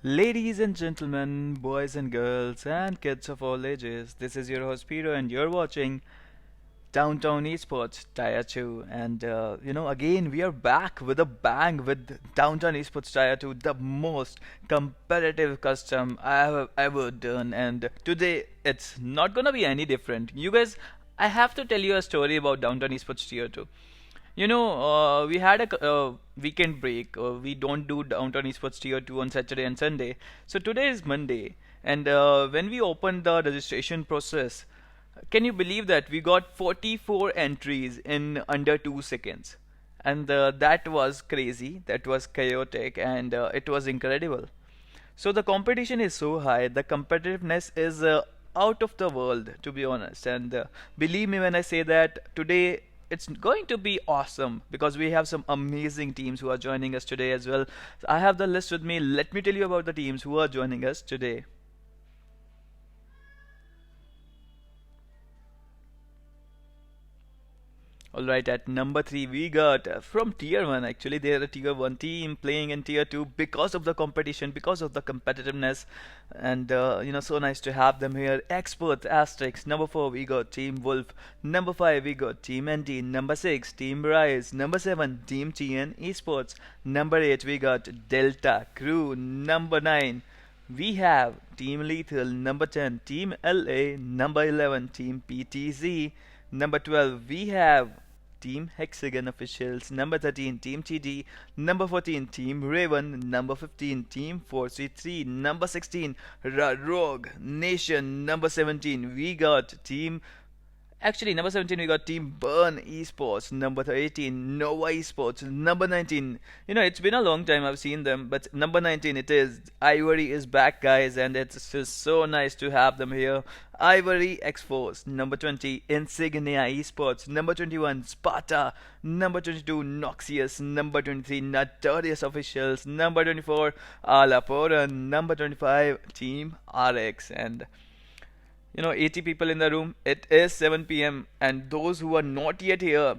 Ladies and gentlemen, boys and girls, and kids of all ages, this is your host SpeRo, and you're watching Downtown Esports Tier 2. And again, we are back with a bang with Downtown Esports Tier 2, the most competitive custom I have ever done. And today, it's not gonna be any different. You guys, I have to tell you a story about Downtown Esports Tier 2. We had a weekend break. We don't do Downtown Esports Tier 2 on Saturday and Sunday. So today is Monday. And when we opened the registration process, can you believe that we got 44 entries in under 2 seconds? And that was crazy, that was chaotic, and it was incredible. So the competition is so high, the competitiveness is out of the world, to be honest. And believe me when I say that today it's going to be awesome because we have some amazing teams who are joining us today as well. So I have the list with me. Let me tell you about the teams who are joining us today. Alright, at number 3 we got from Tier 1. Actually, they are a Tier 1 team playing in Tier 2 because of the competition, because of the competitiveness. And so nice to have them here. Experts, ASTERIX. Number 4 we got Team Wolf. Number 5 we got Team NT. Number 6 Team Rise. Number 7 Team TN Esports. Number 8 we got Delta Crew. Number 9 we have Team Lethal. Number 10 Team LA. Number 11 Team PTZ. Number 12, we have Team Hexagon officials. Number 13, Team TD. Number 14, Team Raven. Number 15, Team Force 3. Number 16, Rogue Nation. Number 17, we got Team. Actually, number 17, we got Team Burn Esports. Number 18, Nova Esports. Number 19, it's been a long time I've seen them, but number 19, it is Ivory is back, guys, and it's just so nice to have them here. Ivory XFORCE. Number 20, Insignia Esports. Number 21, Sparta. Number 22, NOXIOUS. Number 23, Notorious Officials. Number 24, AALAPORAN. Number 25, Team RX. And 80 people in the room. It is 7 p.m. and those who are not yet here,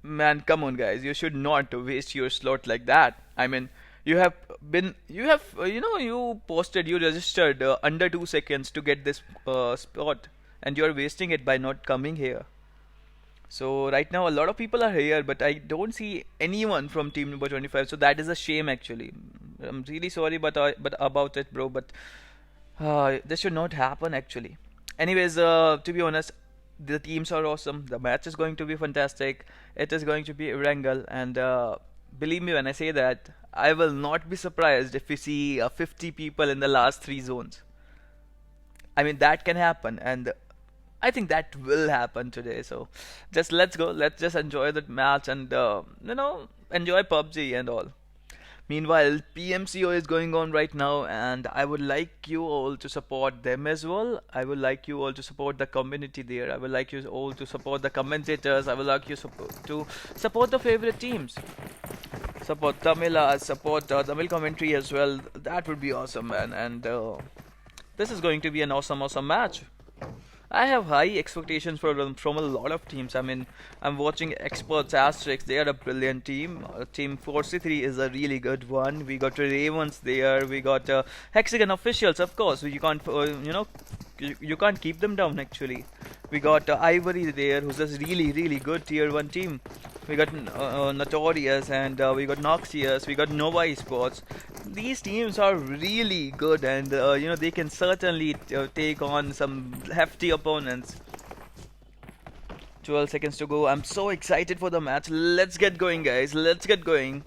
man, come on, guys. You should not waste your slot like that. I mean, you posted, you registered under 2 seconds to get this spot, and you're wasting it by not coming here. So right now, a lot of people are here, but I don't see anyone from team number 25. So that is a shame, actually. I'm really sorry, but about it, bro. But this should not happen, actually. Anyways, to be honest, the teams are awesome. The match is going to be fantastic. It is going to be a wrangle, and believe me when I say that, I will not be surprised if we see 50 people in the last 3 zones. I mean, that can happen, and I think that will happen today. So just let's go. Let's just enjoy the match and enjoy PUBG and all. Meanwhile, PMCO is going on right now, and I would like you all to support them as well. I would like you all to support the community there. I would like you all to support the commentators. I would like you to support the favorite teams. Support support Tamil commentary as well. That would be awesome, man. And this is going to be an awesome match. I have high expectations from a lot of teams. I mean, I'm watching Experts, ASTRIX. They are a brilliant team. Team 43 is a really good one. We got Ravens there. We got Hexagon officials, of course. You can't, you can't keep them down, actually. We got Ivory there, who's a really good tier 1 team. We got Notorious, and we got NOXIOUS. We got Nova Esports. These teams are really good, and they can certainly take on some hefty opponents. 12 seconds to go. I'm so excited for the match. Let's get going, guys. Let's get going.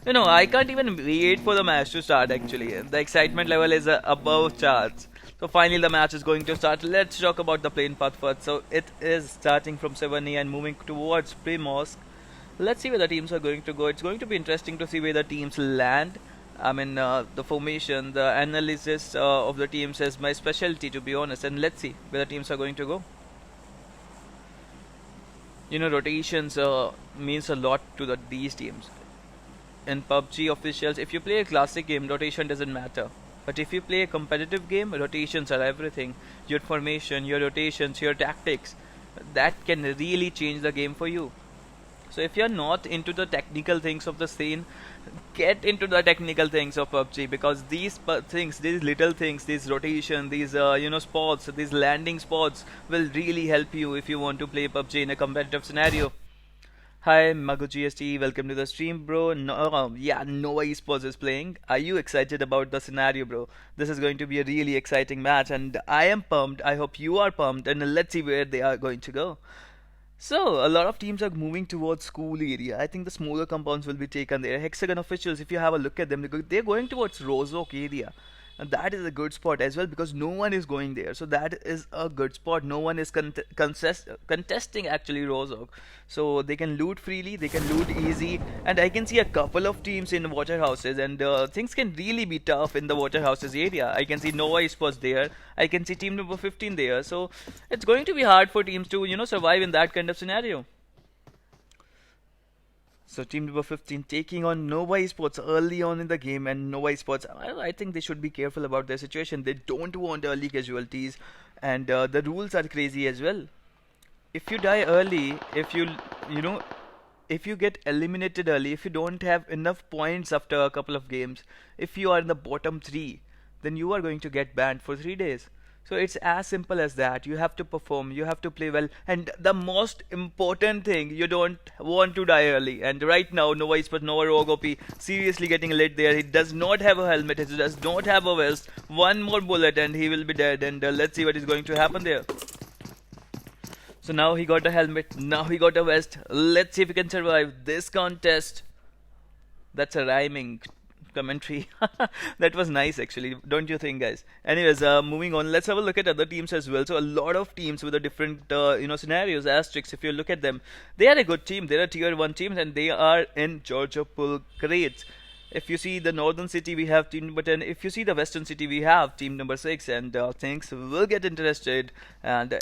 I can't even wait for the match to start, actually. The excitement level is above charts. So finally the match is going to start. Let's talk about the plane path first. So it is starting from 7A and moving towards Primorsk. Let's see where the teams are going to go. It's going to be interesting to see where the teams land. I mean, the formation, the analysis of the teams is my specialty, to be honest. And let's see where the teams are going to go. Rotations means a lot to these teams. In PUBG officials, if you play a classic game, rotation doesn't matter. But if you play a competitive game, rotations are everything. Your formation, your rotations, your tactics, that can really change the game for you. So if you're not into the technical things of the scene, get into the technical things of PUBG, because these things, these little things, these rotation, these spots, these landing spots will really help you if you want to play PUBG in a competitive scenario. Hi, Mago GST, welcome to the stream, bro. No, yeah, Nova Esports is playing. Are you excited about the scenario, bro? This is going to be a really exciting match, and I am pumped. I hope you are pumped, and let's see where they are going to go. So, a lot of teams are moving towards school area. I think the smaller compounds will be taken there. Hexagon officials, if you have a look at them, they're going towards Rozok area. And that is a good spot as well, because no one is going there. So that is a good spot. No one is contesting actually Rozok. So they can loot freely, they can loot easy. And I can see a couple of teams in water houses, and things can really be tough in the water houses area. I can see Nova Esports there. I can see team number 15 there. So it's going to be hard for teams to, survive in that kind of scenario. So team number 15 taking on Nova Esports early on in the game, and Nova Esports, I think they should be careful about their situation. They don't want early casualties, and the rules are crazy as well. If you die early, if you get eliminated early, if you don't have enough points after a couple of games, if you are in the bottom 3, then you are going to get banned for 3 days. So it's as simple as that. You have to perform, you have to play well, and the most important thing, you don't want to die early. And right now, Nova Esports, Nova Rogue OP, seriously getting lit there. He does not have a helmet, he does not have a vest. One more bullet and he will be dead, and let's see what is going to happen there. So now he got a helmet, now he got a vest. Let's see if he can survive this contest. That's a rhyming commentary. That was nice actually, don't you think, guys? Anyways, moving on, let's have a look at other teams as well. So a lot of teams with a different scenarios. ASTERIX, if you look at them, they are a good team. They are tier 1 teams, and they are in Georgia Pool crates. If you see the northern city, we have team number 10. If you see the western city, we have team number 6, and things will get interested. And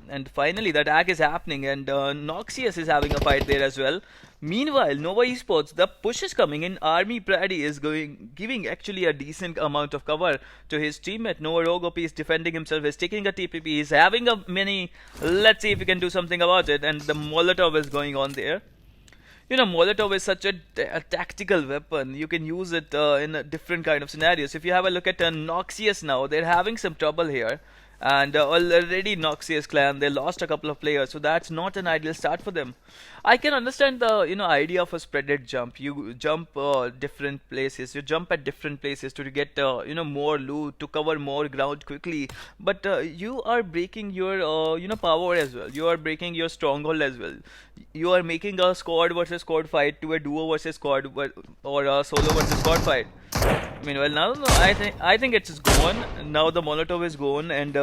and finally the attack is happening, and NOXIOUS is having a fight there as well. Meanwhile, Nova Esports, the push is coming in. Army Prady is giving actually a decent amount of cover to his teammate. Nova Rogue OP is defending himself, is taking a TPP, he's having a mini. Let's see if he can do something about it. And the Molotov is going on there. Molotov is such a tactical weapon. You can use it in a different kind of scenarios. If you have a look at NOXIOUS now, they're having some trouble here. And already NOXIOUS clan, they lost a couple of players, so that's not an ideal start for them. I can understand the idea of a spreaded jump. You jump different places, you jump at different places to get more loot, to cover more ground quickly. But you are breaking your power as well. You are breaking your stronghold as well. You are making a squad versus squad fight to a duo versus squad, or a solo versus squad fight. Meanwhile, now I think it's gone. Now the Molotov is gone, and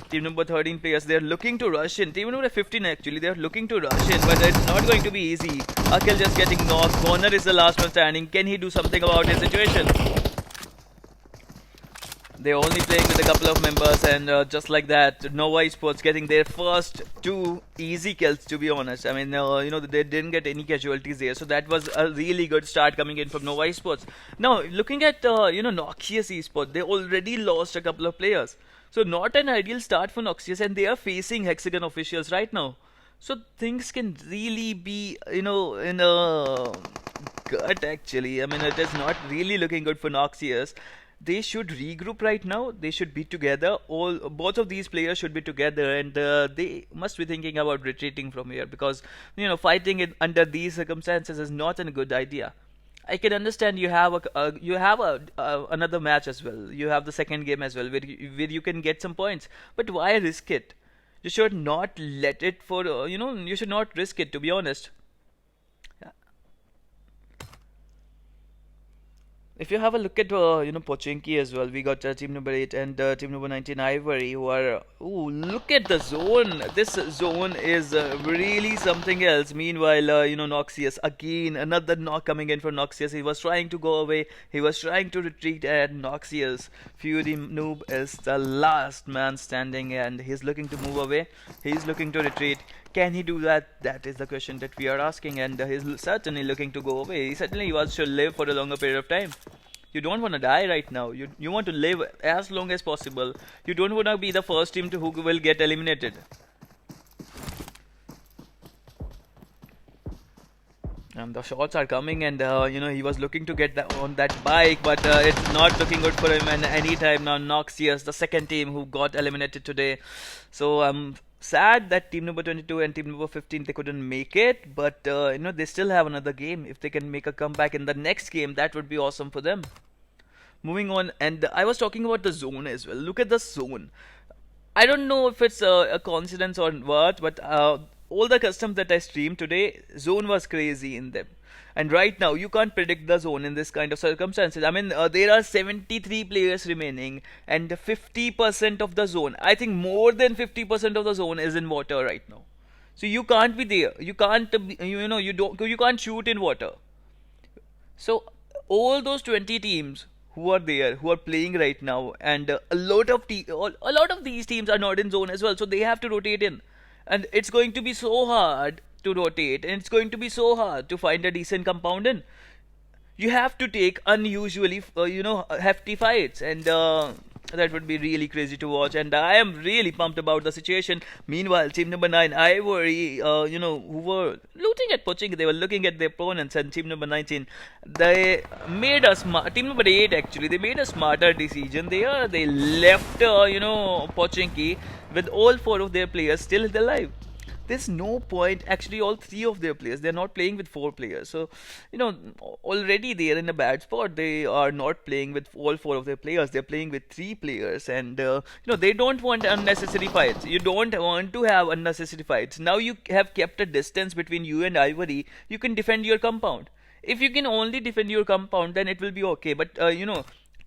team number 13 players, they're looking to rush in. Team number 15 actually, they're looking to rush in, but it's not going to be easy. Akil just getting knocked. Connor is the last one standing. Can he do something about his situation? They're only playing with a couple of members, and just like that, Nova Esports getting their first 2 easy kills, to be honest. I mean, they didn't get any casualties there, so that was a really good start coming in from Nova Esports. Now, looking at, NOXIOUS Esports, they already lost a couple of players. So not an ideal start for NOXIOUS, and they are facing HEXAGON officials right now. So things can really be, in a gut actually. I mean, it is not really looking good for NOXIOUS. They should regroup right now. They should be together. Both of these players should be together, and they must be thinking about retreating from here, because fighting it under these circumstances is not a good idea. I can understand you have another match as well. You have the second game as well, where you can get some points. But why risk it? You should not let it for you should not risk it, to be honest. If you have a look at Pochinki as well, we got team number 8 and team number 19 Ivory, who are look at the zone. This zone is really something else. Meanwhile, NOXIOUS again, another knock coming in for NOXIOUS. He was trying to go away, he was trying to retreat, and NOXIOUS Fury Noob is the last man standing, and he's looking to move away. He's looking to retreat. Can he do that? That is the question that we are asking, and he's certainly looking to go away. He certainly wants to live for a longer period of time. You don't want to die right now. You want to live as long as possible. You don't want to be the first team who will get eliminated. And the shots are coming, and he was looking to get that on that bike, but it's not looking good for him. And anytime now, NOXIOUS, the second team who got eliminated today. So I'm sad that team number 22 and team number 15 they couldn't make it, but they still have another game. If they can make a comeback in the next game, that would be awesome for them. Moving on, and I was talking about the zone as well. Look at the zone. I don't know if it's a coincidence or what, but all the customs that I streamed today, zone was crazy in them. And right now, you can't predict the zone in this kind of circumstances. I mean, there are 73 players remaining, and 50% of the zone, I think more than 50% of the zone is in water right now. So you can't be there. You can't, you can't shoot in water. So all those 20 teams who are there, who are playing right now, and a lot of these teams are not in zone as well, so they have to rotate in, and it's going to be so hard to rotate, and it's going to be so hard to find a decent compound in. You have to take unusually, hefty fights, and that would be really crazy to watch. And I am really pumped about the situation. Meanwhile, team number 9, IVORY, who were looting at Pubg, they were looking at their opponents, and team number 19, they made a team number 8 actually, they made a smarter decision. They left, Pubg with all 4 of their players still alive. There's no point, actually all 3 of their players, they're not playing with 4 players, so already they're in a bad spot. They are not playing with all 4 of their players, they're playing with 3 players, and they don't want unnecessary fights. You don't want to have unnecessary fights. Now you have kept a distance between you and IVORY. You can defend your compound. If you can only defend your compound, then it will be okay, but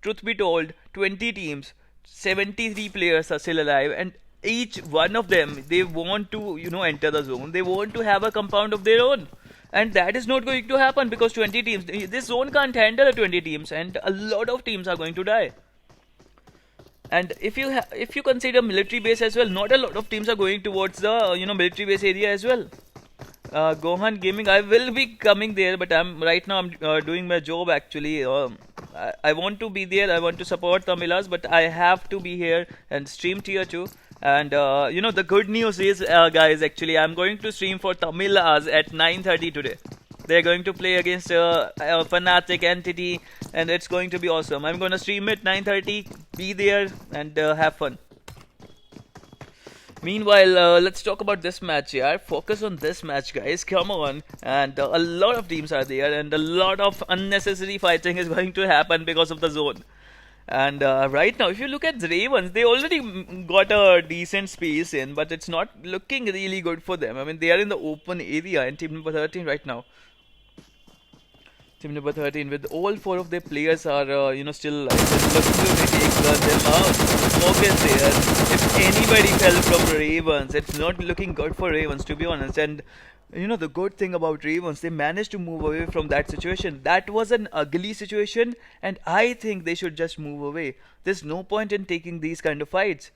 truth be told, 20 teams, 73 players are still alive, and each one of them, they want to enter the zone. They want to have a compound of their own, and that is not going to happen because 20 teams, this zone can't handle 20 teams, and a lot of teams are going to die. And if you consider military base as well, not a lot of teams are going towards the military base area as well. Gohan Gaming, I will be coming there, but I'm doing my job actually. I want to be there, I want to support Tamilas, but I have to be here and stream tier 2. And the good news is, guys, actually I'm going to stream for Tamilas at 9:30 today. They're going to play against a Fnatic entity, and it's going to be awesome. I'm going to stream at 9:30, be there, and have fun. Meanwhile, let's talk about this match here. Focus on this match, guys. Come on. And a lot of teams are there, and a lot of unnecessary fighting is going to happen because of the zone. And right now, if you look at the Ravens, they already got a decent space in, but it's not looking really good for them. I mean, they are in the open area, and team number 13 right now. Team number 13 with all 4 of their players are, still alive. Looking to take them out. Smoke is there. If anybody fell from Ravens, it's not looking good for Ravens, to be honest. And the good thing about Ravens, they managed to move away from that situation. That was an ugly situation, and I think they should just move away. There's no point in taking these kind of fights.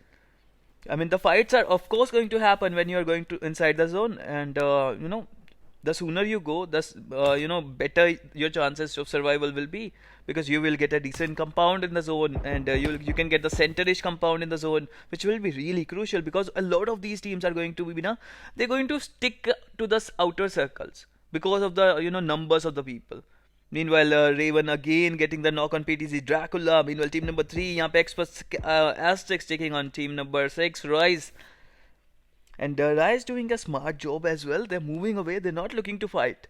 I mean, the fights are of course going to happen when you are going to inside the zone, and the sooner you go, the better your chances of survival will be, because you will get a decent compound in the zone, and you can get the centerish compound in the zone, which will be really crucial, because a lot of these teams are going to be they're going to stick to the outer circles because of the numbers of the people. Meanwhile, Raven again getting the knock on PTZ Dracula. Meanwhile, team number 3, यहाँ पे Experts ASTERIX taking on team number 6 Rise. And Rise doing a smart job as well. They're moving away. They're not looking to fight.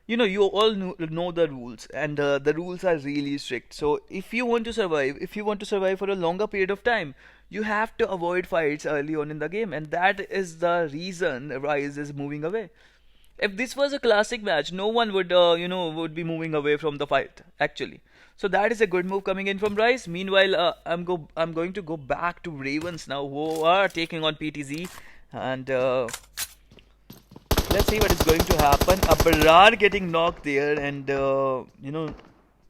You all know the rules, and the rules are really strict. So if you want to survive for a longer period of time, you have to avoid fights early on in the game, and that is the reason Rise is moving away. If this was a classic match, no one would be moving away from the fight actually. So that is a good move coming in from Rise. Meanwhile, I'm going to go back to Ravens now, who are taking on PTZ. And let's see what is going to happen. Abrar getting knocked there, and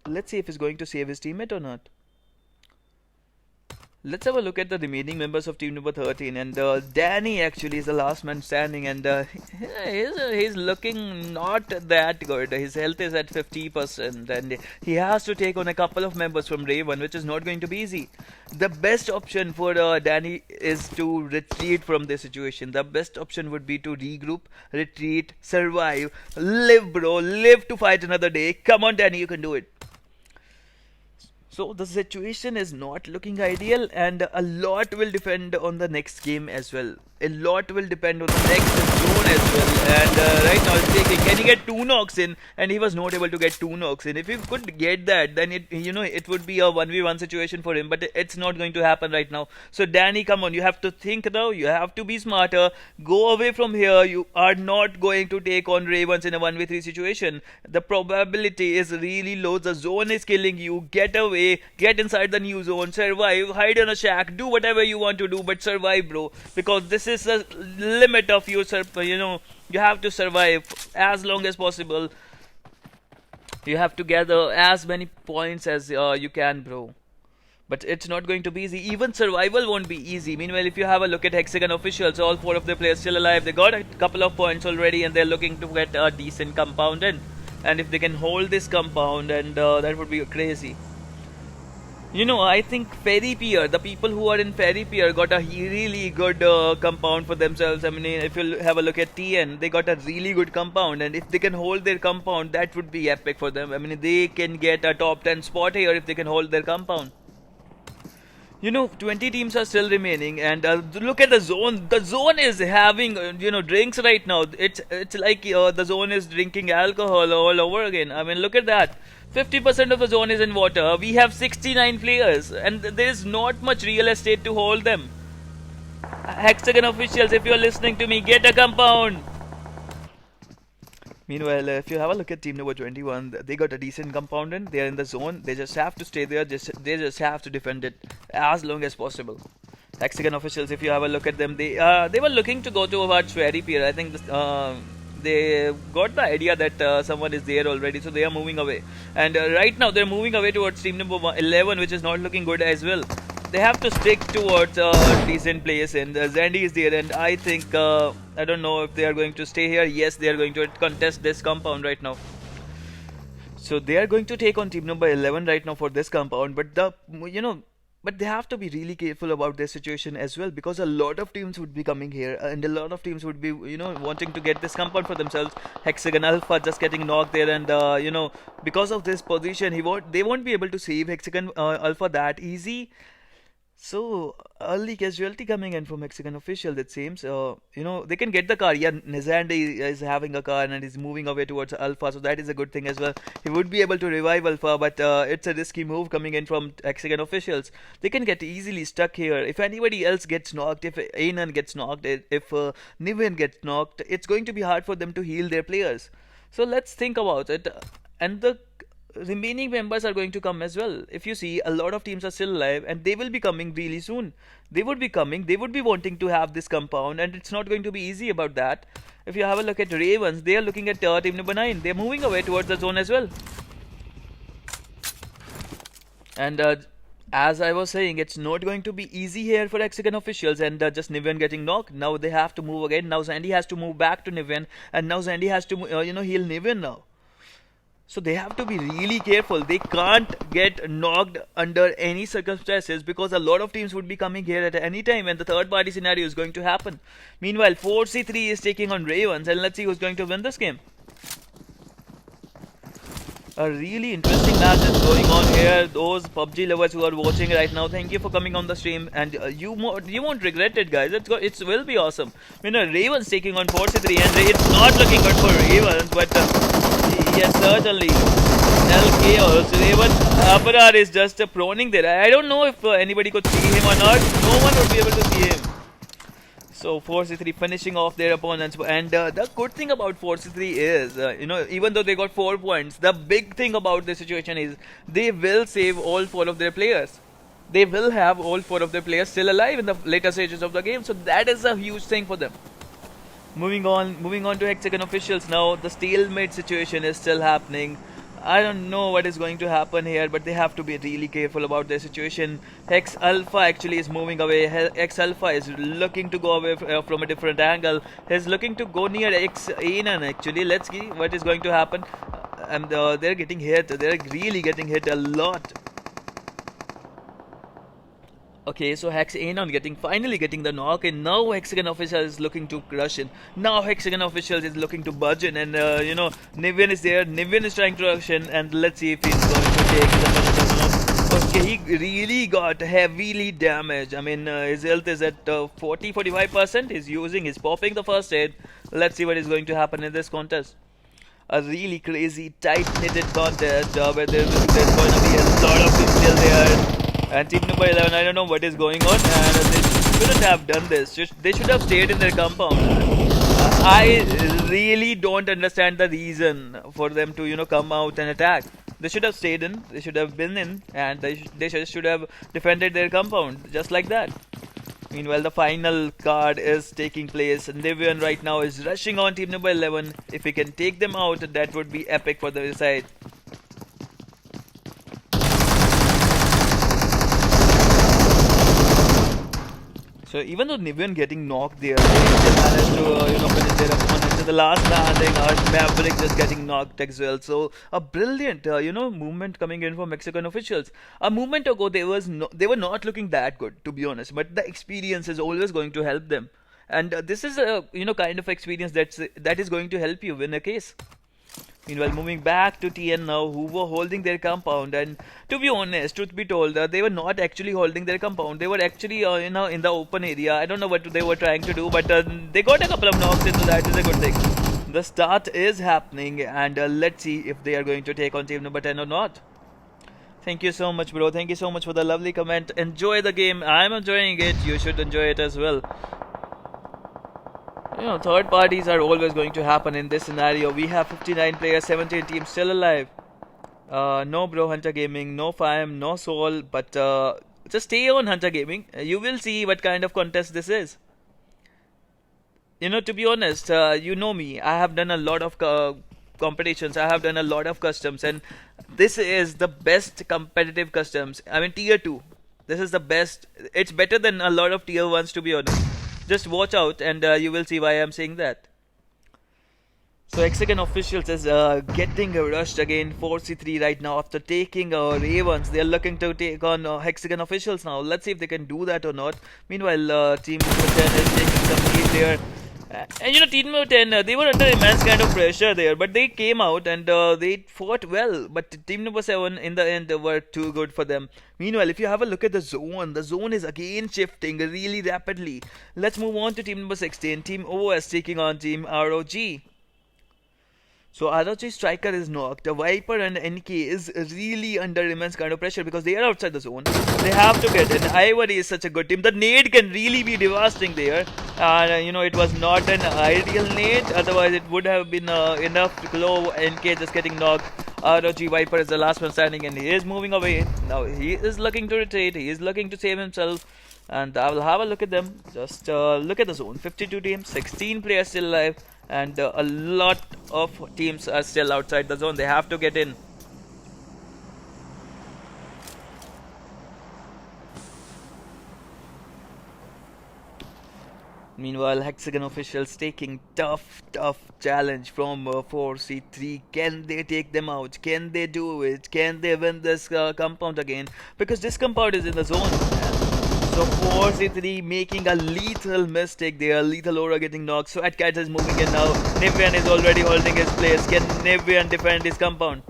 let's see if he's going to save his teammate or not. Let's have a look at the remaining members of team number 13, and Danny actually is the last man standing, and he's looking not that good. His health is at 50%, and he has to take on a couple of members from Raven, which is not going to be easy. The best option for Danny is to retreat from this situation. The best option would be to regroup, retreat, survive, live, bro, live to fight another day. Come on, Danny, you can do it. So the situation is not looking ideal, and a lot will depend on the next game as well. A lot will depend on the next zone as well. And right now it's taking, can he get 2 knocks in? And he was not able to get 2 knocks in. If he could get that, then it would be a 1v1 situation for him. But it's not going to happen right now. So Danny, come on, you have to think now. You have to be smarter. Go away from here. You are not going to take on Ravens in a 1v3 situation. The probability is really low. The zone is killing you. Get away. Get inside the new zone. Survive. Hide in a shack. Do whatever you want to do, but survive, bro. Because this is the limit of your, you have to survive as long as possible. You have to gather as many points as you can, bro. But it's not going to be easy. Even survival won't be easy. Meanwhile, if you have a look at HEXAGON officials, all 4 of their players still alive. They got a couple of points already, and they're looking to get a decent compound in. And if they can hold this compound, and that would be crazy. I think Ferry Pier, the people who are in Ferry Pier got a really good compound for themselves. I mean, if you have a look at TN, they got a really good compound, and if they can hold their compound, that would be epic for them. I mean, they can get a top 10 spot here if they can hold their compound. 20 teams are still remaining, and look at the zone. The zone is having, drinks right now. It's like the zone is drinking alcohol all over again. I mean, look at that. 50% of the zone is in water. We have 69 players, and there is not much real estate to hold them. HEXAGON officials, if you're listening to me, get a compound. Meanwhile, if you have a look at team number 21, they got a decent compound in. They're in the zone. They just have to stay there. They just have to defend it as long as possible. HEXAGON officials, if you have a look at them, they were looking to go towards Ferry Pier. I think they got the idea that someone is there already, so they are moving away. And right now they're moving away towards team number 11, which is not looking good as well. They have to stick towards a decent place, and Zandy is there, and I think I don't know if they are going to stay here. Yes, they are going to contest this compound right now. So they are going to take on team number 11 right now for this compound, but but they have to be really careful about their situation as well, because a lot of teams would be coming here, and a lot of teams would be wanting to get this compound for themselves. HEXAGON Alpha just getting knocked there, and because of this position, they won't be able to save HEXAGON Alpha that easy. So early casualty coming in from HEXAGON officials, it seems. They can get the car. Yeah, Nizandi is having a car and is moving away towards Alpha, so that is a good thing as well. He would be able to revive Alpha, but it's a risky move coming in from HEXAGON officials. They can get easily stuck here. If anybody else gets knocked, if Anan gets knocked, if Niven gets knocked, it's going to be hard for them to heal their players. So let's think about it. And the remaining members are going to come as well. If you see, a lot of teams are still alive, and they will be coming really soon. They would be coming. They would be wanting to have this compound, and it's not going to be easy about that. If you have a look at Ravens, they are looking at team number 9. They're moving away towards the zone as well. And as I was saying, it's not going to be easy here for HEXAGON officials, and just Niven getting knocked. Now they have to move again. Now Zandy has to move back to Niven, and now Zandy has to heal Niven now. So they have to be really careful. They can't get knocked under any circumstances, because a lot of teams would be coming here at any time, and the third party scenario is going to happen. Meanwhile, 4C3 is taking on Ravens, and let's see who's going to win this game. A really interesting match is going on here. Those PUBG lovers who are watching right now, thank you for coming on the stream, and you won't regret it, guys. It will be awesome. Ravens taking on 4C3, and it's not looking good for Ravens, but yes, certainly. Chaos. AALAPORAN is just proning there. I don't know if anybody could see him or not. No one would be able to see him. So 4C3 finishing off their opponents, and the good thing about 4C3 is, even though they got 4 points, the big thing about this situation is they will save all 4 of their players. They will have all 4 of their players still alive in the later stages of the game, so that is a huge thing for them. Moving on to HEXAGON officials now. The stalemate situation is still happening. I don't know what is going to happen here, but they have to be really careful about their situation. Hex Alpha actually is moving away. Hex Alpha is looking to go away from a different angle. He's looking to go near X Anon actually. Let's see what is going to happen. And they're getting hit. They're really getting hit a lot. Okay, so HEXAGON finally getting the knock, and now Hexagon official is looking to crush in. Now Hexagon officials is looking to budge in, and you know, Nivian is there. Nivian is trying to rush in, and let's see if he's going to take the punch or not. Okay, he really got heavily damaged. I mean, his health is at 40-45%. He's popping the first aid. Let's see what is going to happen in this contest. A really crazy, tight-knitted contest where there's going to be a lot of people still there. And team number 11, I don't know what is going on, and they shouldn't have done this. They should have stayed in their compound. I really don't understand the reason for them to, you know, come out and attack. They should have stayed in, they should have been in, and they should have defended their compound, just like that. Meanwhile, the final card is taking place, and Nivian right now is rushing on team number 11. If he can take them out, that would be epic for their side. So even though Nivian getting knocked there, they still managed to you know, finish their opponent. So the last landing, Maverick just getting knocked as well. So a brilliant you know, movement coming in from Mexican officials. A moment ago they were not looking that good, to be honest, but the experience is always going to help them. And this is a, you know, kind of experience that is going to help you win a case. Meanwhile, moving back to TN now, who were holding their compound, and to be honest, truth be told, they were not actually holding their compound. They were actually, you know, in the open area. I don't know what they were trying to do, but they got a couple of knocks in, so that is a good thing. The start is happening, and let's see if they are going to take on team number 10 or not. Thank you so much, bro. Thank you so much for the lovely comment. Enjoy the game. I'm enjoying it. You should enjoy it as well. You know, third parties are always going to happen in this scenario. We have 59 players, 17 teams still alive. No bro, Hunter Gaming, no Fam, no Soul, but just stay on Hunter Gaming. You will see what kind of contest this is. You know, to be honest, you know me. I have done a lot of competitions. I have done a lot of customs, and this is the best competitive customs. I mean, tier 2. This is the best. It's better than a lot of tier 1s, to be honest. Just watch out, and you will see why I'm saying that. So Hexagon officials is getting rushed again, 4C3 right now after taking Ravens. They are looking to take on Hexagon officials now. Let's see if they can do that or not. Meanwhile, team number 10 is taking some lead there. And you know, team number 10, they were under immense kind of pressure there, but they came out and they fought well. But team number 7 in the end were too good for them. Meanwhile, if you have a look at the zone is again shifting really rapidly. Let's move on to team number 16, Team OS taking on Team ROG. So ROG striker is knocked. Viper and NK is really under immense kind of pressure because they are outside the zone. They have to get in. Ivory is such a good team. The nade can really be devastating there. And you know, it was not an ideal nade. Otherwise, it would have been enough to glow. NK just getting knocked. ROG Viper is the last one standing, and he is moving away. Now he is looking to retreat. He is looking to save himself. And I will have a look at them. Just look at the zone. 52 teams, 16 players still alive. And a lot of teams are still outside the zone. They have to get in. Meanwhile, Hexagon officials taking tough challenge from 4C3. Can they take them out? Can they do it? Can they win this compound again? Because this compound is in the zone. So 4C3 making a lethal mistake there. Lethal aura getting knocked. So Atcat is moving in now. Nivian is already holding his place. Can Nivian defend his compound?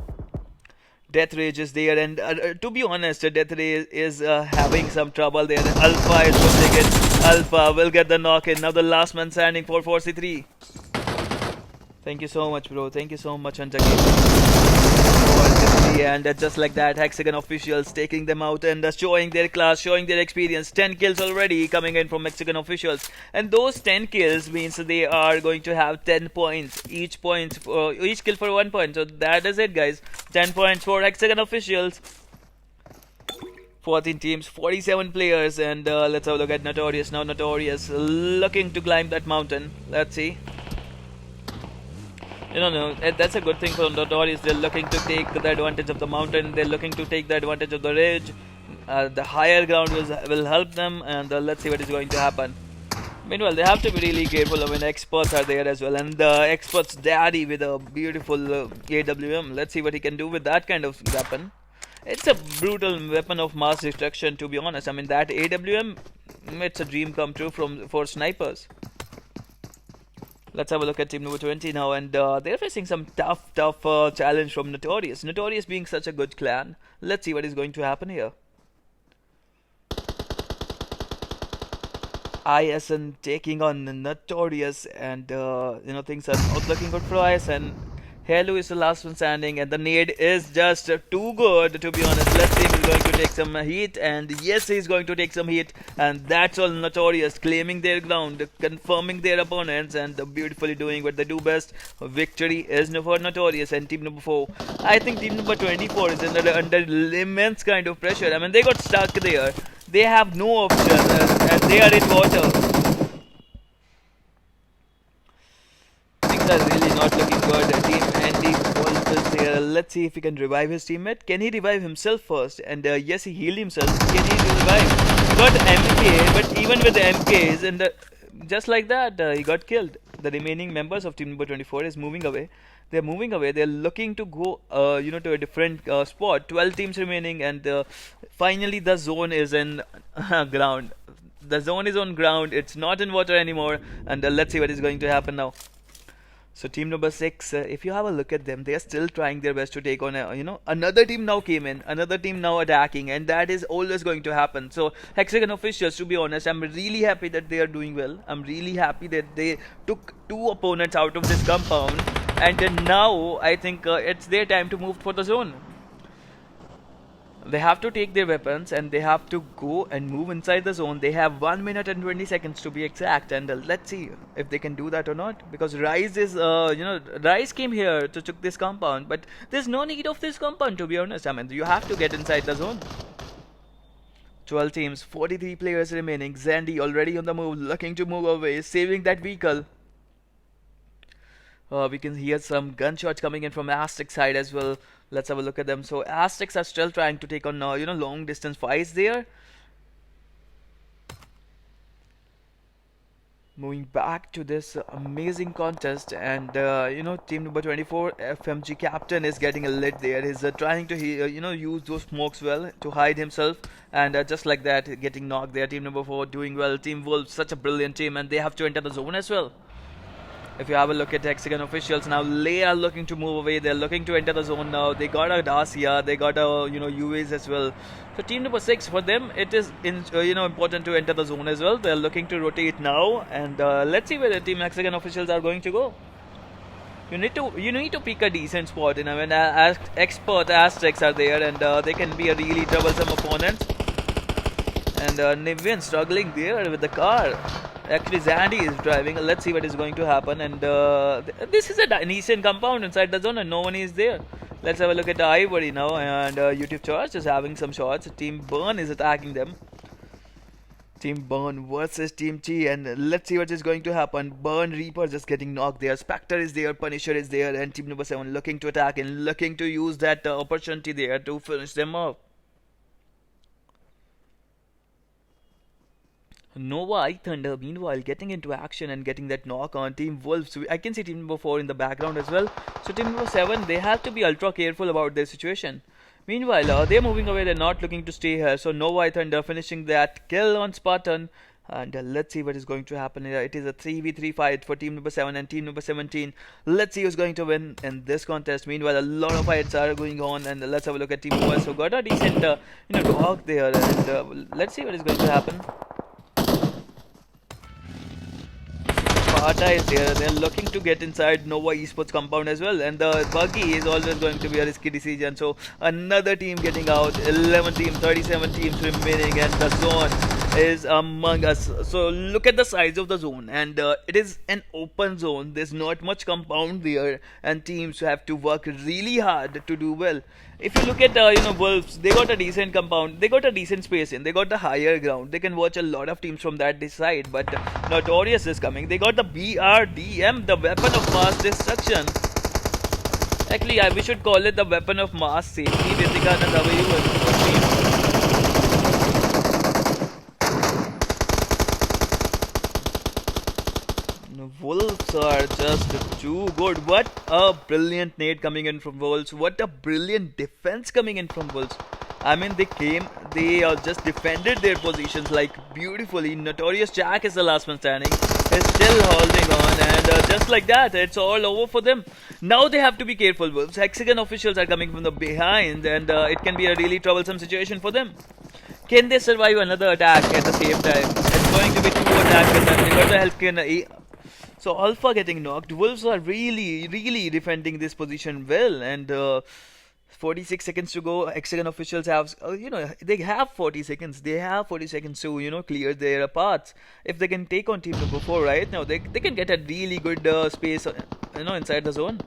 Death Rage is there, and to be honest, Death Rage is having some trouble there. Alpha is pushing it. Alpha will get the knock in. Now the last man standing for 4C3. Thank you so much, bro. Thank you so much, Hunter. And just like that, Hexagon officials taking them out and showing their class, showing their experience. 10 kills already coming in from Hexagon officials, and those 10 kills means they are going to have 10 points. Each kill for 1 point. So that is it, guys. 10 points for Hexagon officials. 14 teams, 47 players, and let's have a look at Notorious now. Notorious looking to climb that mountain. Let's see. No, that's a good thing for Notorious. They're looking to take the advantage of the mountain. They're looking to take the advantage of the ridge. The higher ground will help them, and let's see what is going to happen. Meanwhile, they have to be really careful when experts are there as well. And the experts daddy with a beautiful AWM. Let's see what he can do with that kind of weapon. It's a brutal weapon of mass destruction, to be honest. I mean, that AWM, it's a dream come true for snipers. Let's have a look at team number 20 now, and they're facing some tough challenge from Notorious. Notorious being such a good clan. Let's see what is going to happen here. ISN taking on Notorious, and things are not looking good for ISN. Hello is the last one standing, and the nade is just too good, to be honest. Let's see if he's going to take some heat, and yes, he's going to take some heat, and that's all. Notorious claiming their ground, confirming their opponents, and beautifully doing what they do best. Victory is for Notorious and team number 4. I think team number 24 is under immense kind of pressure. I mean, they got stuck there. They have no option, and they are in water. Things are really not looking good. Team Andy Wolf is there. Let's see if he can revive his teammate. Can he revive himself first? And yes, he healed himself. Can he revive? He got MK, but even with the MKs, and just like that, he got killed. The remaining members of team number 24 is moving away. They're moving away. They're looking to go, to a different spot. 12 teams remaining, and finally the zone is in ground. The zone is on ground. It's not in water anymore. And let's see what is going to happen now. So team number 6, if you have a look at them, they are still trying their best to take on another team now came in, another team now attacking, and that is always going to happen. So HEXAGON officials, to be honest, I'm really happy that they are doing well. I'm really happy that they took 2 opponents out of this compound, and now I think it's their time to move for the zone. They have to take their weapons and they have to go and move inside the zone. They have 1 minute and 20 seconds to be exact, and let's see if they can do that or not. Because Rise is, Rise came here to took this compound, but there's no need of this compound, to be honest. I mean, you have to get inside the zone. 12 teams, 43 players remaining. Zandy already on the move, looking to move away, saving that vehicle. We can hear some gunshots coming in from ASTERIX side as well. Let's have a look at them. So ASTERIX are still trying to take on long distance fights there. Moving back to this amazing contest, and team number 24 FMG captain is getting a lit there. He's trying to use those smokes well to hide himself, and just like that getting knocked there. Team number 4 doing well. Team Wolf, such a brilliant team, and they have to enter the zone as well. If you have a look at HEXAGON officials now, they are looking to move away. They're looking to enter the zone now. They got a Dacia, they got a UAs as well. So team number 6, for them it is important to enter the zone as well. They're looking to rotate now, and let's see where the team HEXAGON officials are going to go. You need to pick a decent spot. When expert ASTRIX are there, and they can be a really troublesome opponent. And Nivian struggling there with the car. Actually, Zandy is driving. Let's see what is going to happen. And this is a decent compound inside the zone, and no one is there. Let's have a look at the IVORY now. And YouTube Charge is having some shots. Team Burn is attacking them. Team Burn versus Team T, and let's see what is going to happen. Burn Reaper just getting knocked there. Spectre is there. Punisher is there, and team number 7 looking to attack and looking to use that opportunity there to finish them off. Nova Thunder meanwhile getting into action and getting that knock on Team Wolves. I can see team number 4 in the background as well. So team number 7, they have to be ultra careful about their situation. Meanwhile, they're moving away. They're not looking to stay here. So Nova Thunder finishing that kill on Spartan. And let's see what is going to happen here. It is a 3v3 fight for team number 7 and team number 17. Let's see who's going to win in this contest. Meanwhile, a lot of fights are going on, and let's have a look at team 1. So got a decent dog there, and let's see what is going to happen. SPARTA is there. They're looking to get inside Nova Esports compound as well, and the buggy is always going to be a risky decision. So another team getting out. 11 teams, 37 teams remaining, and the zone is among us. So look at the size of the zone, and it is an open zone. There's not much compound there, and teams have to work really hard to do well. If you look at Wolves, they got a decent compound, they got a decent space in, they got the higher ground, they can watch a lot of teams from that side. But Notorious is coming. They got the BRDM, the weapon of mass destruction. Actually, we should call it the weapon of mass safety. Ritika, how are you? Wolves are just too good. What a brilliant nade coming in from Wolves. What a brilliant defense coming in from Wolves. I mean, they just defended their positions like beautifully. Notorious Jack is the last man standing. He's still holding on, and just like that, it's all over for them. Now they have to be careful. Wolves Hexagon officials are coming from the behind, and it can be a really troublesome situation for them. Can they survive another attack at the same time? It's going to be two attacks, and then what the hell can so Alpha getting knocked. Wolves are really defending this position well, and 46 seconds to go. Hexagon officials have, they have 40 seconds. They have 40 seconds to, clear their paths. If they can take on team number 4 right now, they can get a really good space, inside the zone.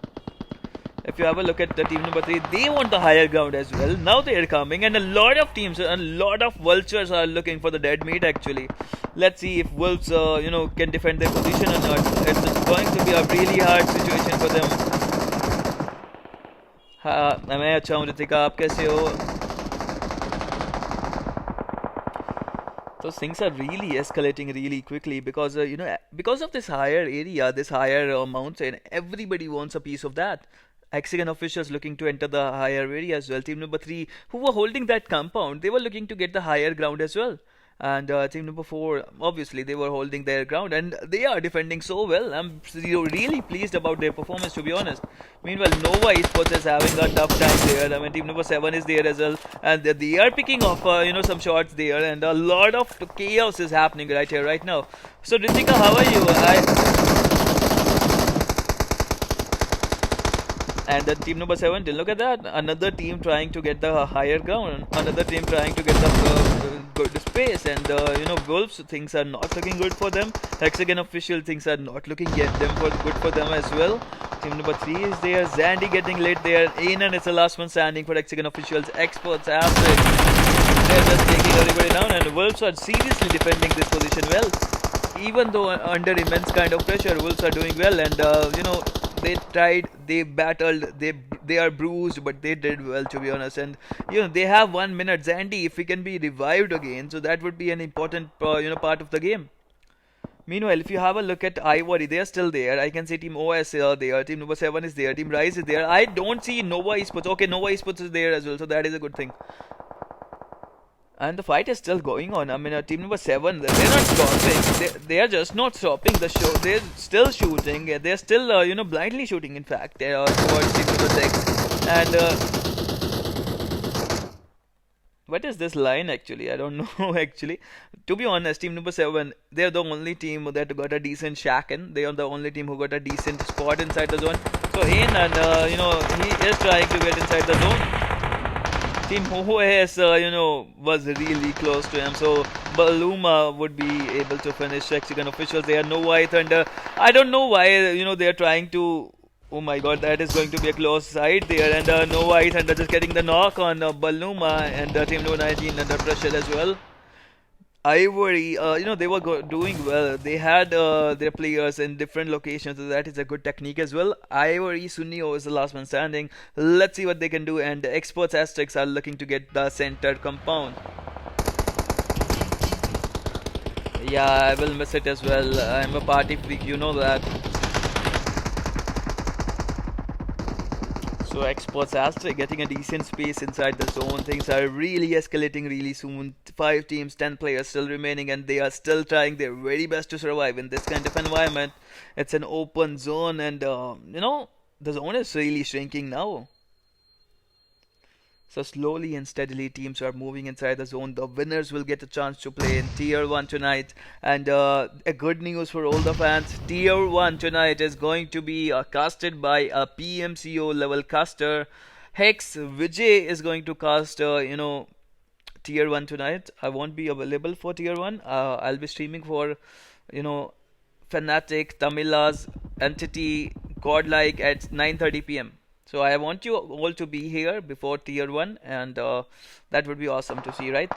If you have a look at the team number 3, they want the higher ground as well. Now they are coming, and a lot of teams, a lot of vultures are looking for the dead meat actually. Let's see if Wolves, can defend their position or not. It's going to be a really hard situation for them. हाँ मैं अच्छा हूँ रितिका आप कैसे हो So things are really escalating really quickly because because of this higher area, this higher mountain, everybody wants a piece of that. Hexagon officials looking to enter the higher area as well. Team number 3 who were holding that compound, they were looking to get the higher ground as well. And team number 4, obviously they were holding their ground and they are defending so well. I'm really pleased about their performance, to be honest. Meanwhile, Nova Esports is having a tough time there. I mean, team number 7 is there as well, and they are picking off some shots there, and a lot of chaos is happening right here right now. So Ritika, how are you? And then team number 7, look at that. Another team trying to get the higher ground. Another team trying to get the good space. And, Wolves, things are not looking good for them. Hexagon official things are not looking good for them as well. Team number 3 is there. Zandy getting late there. Anan is the last one standing for Hexagon officials. Experts, ASTERIX. They're just taking everybody down. And Wolves are seriously defending this position well. Even though under immense kind of pressure, Wolves are doing well. And, they tried, they battled, they are bruised, but they did well, to be honest. And they have 1 minute. Zandy, if he can be revived again, so that would be an important part of the game. Meanwhile, if you have a look at Ivory, they are still there. I can see Team OS there. Team number 7 is there. Team Rise is there. I don't see Nova Esports. Okay, Nova Esports is there as well, so that is a good thing. And the fight is still going on. I mean, team number 7, they're not stopping. They are just not stopping the show. They're still shooting. They're still, blindly shooting, in fact. They are towards team number 6. And, what is this line, actually? I don't know, actually. To be honest, team number 7, they're the only team that got a decent shack in. They are the only team who got a decent spot inside the zone. So, in and, he is trying to get inside the zone. Team OS, was really close to him. So Baluma would be able to finish Hexagon officials. They are no white Thunder. I don't know why, they are trying to. Oh my god, that is going to be a close side there. And no white Thunder just getting the knock on Baluma. And team number 19 under pressure as well. Ivory, they were doing well. They had their players in different locations, so that is a good technique as well. Ivory, Sunio is the last one standing. Let's see what they can do. And Experts ASTRIX are looking to get the centered compound. Yeah, I will miss it as well. I'm a party freak, you know that. So Experts ASTRIX getting a decent space inside the zone. Things are really escalating really soon. 5 teams, 10 players still remaining, and they are still trying their very best to survive in this kind of environment. It's an open zone, and the zone is really shrinking now. So slowly and steadily teams are moving inside the zone. The winners will get a chance to play in Tier 1 tonight. And a good news for all the fans. Tier 1 tonight is going to be casted by a PMCO level caster. Hex Vijay is going to cast, Tier 1 tonight. I won't be available for Tier 1. I'll be streaming for, Fnatic, Tamilas, Entity, Godlike at 9:30 p.m. So I want you all to be here before Tier 1, and that would be awesome to see, right?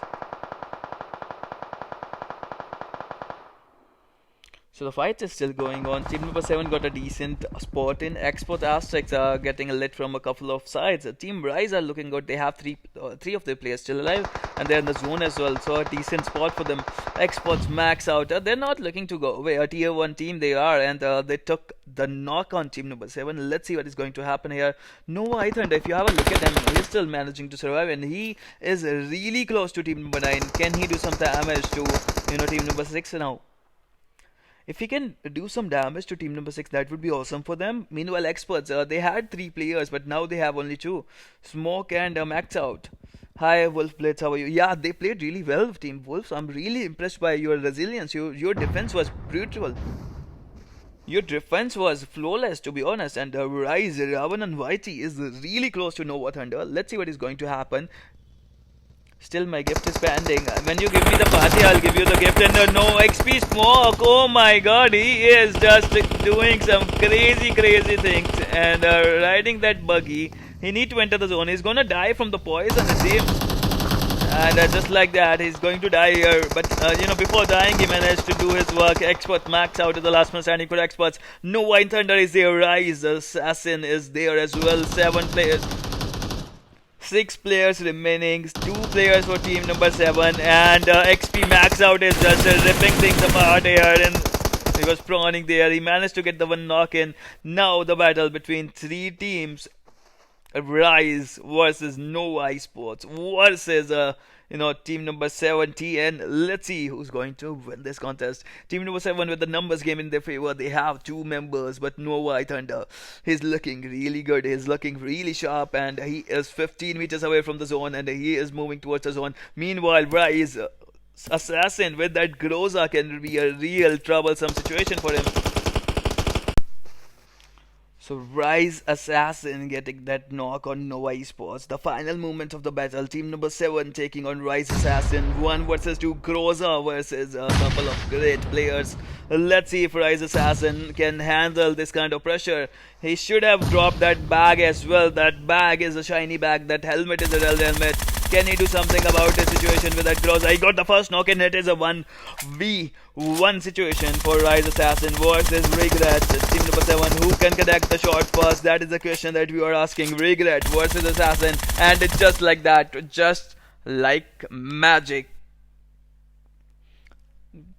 So the fight is still going on. Team number 7 got a decent spot in. Export ASTERIX are getting a lit from a couple of sides. Team Rise are looking good. They have three of their players still alive, and they're in the zone as well. So a decent spot for them. Exports max out. They're not looking to go away. A tier 1 team they are, and they took the knock on team number 7. Let's see what is going to happen here. Noah Thunder, if you have a look at him, he's still managing to survive, and he is really close to team number 9. Can he do some damage to team number 6 now? If he can do some damage to team number 6, that would be awesome for them. Meanwhile, Experts, they had 3 players, but now they have only 2. Smoke and Max out. Hi, Wolf Blitz, how are you? Yeah, they played really well, Team Wolves. I'm really impressed by your resilience. Your defense was brutal. Your defense was flawless, to be honest. And Rise, Ravan and Whitey is really close to Nova Thunder. Let's see what is going to happen. Still, my gift is pending. When you give me the party, I'll give you the gift. And no XP Smoke. Oh my god, he is just doing some crazy things. And riding that buggy. He need to enter the zone. He's gonna die from the poison, it seems. And just like that, he's going to die here. But, before dying, he managed to do his work. Expert max out to the last man standing for Experts. No White Thunder is there. Rise Assassin is there as well. 7 players. 6 players remaining, 2 players for team number 7, and XP max out is just ripping things apart here, and he was prawning there. He managed to get the one knock in. Now the battle between 3 teams. Rise versus Nova Esports versus team number 70, and let's see who's going to win this contest. Team number 7 with the numbers game in their favor. They have 2 members, but Nova Thunder, he's looking really good. He's looking really sharp, and he is 15 meters away from the zone, and he is moving towards the zone. Meanwhile, Rise Assassin with that Groza can be a real troublesome situation for him. So Rise Assassin getting that knock on Nova Esports. The final moment of the battle. Team number 7 taking on Rise Assassin. 1 versus 2. Groza versus a couple of great players. Let's see if Rise Assassin can handle this kind of pressure. He should have dropped that bag as well. That bag is a shiny bag. That helmet is a real helmet. Can he do something about the situation with that Groza? He got the first knock, and it is a 1v1 situation for Rise Assassin versus Regret. Team number 7, who can connect the shot first? That is the question that we are asking. Regret versus Assassin, and it's just like that. Just like magic.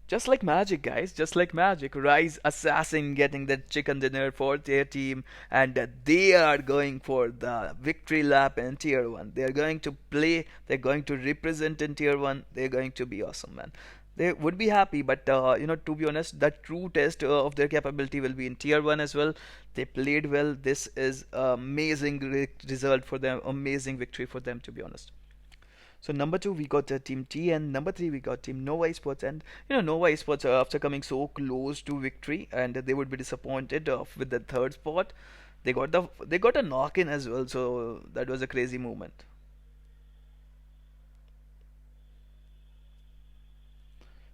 Just like magic, guys. Just like magic. Rise Assassin getting the chicken dinner for their team, and they are going for the victory lap in Tier 1. They are going to play. They're going to represent in Tier 1. They're going to be awesome, man. They would be happy, but to be honest, the true test of their capability will be in Tier 1 as well. They played well. This is amazing result for them. Amazing victory for them, to be honest. So number 2 we got Team T, and number 3 we got Team Nova Esports. And Nova Esports, after coming so close to victory, and they would be disappointed with the 3rd spot. They got a knock in as well, so that was a crazy moment.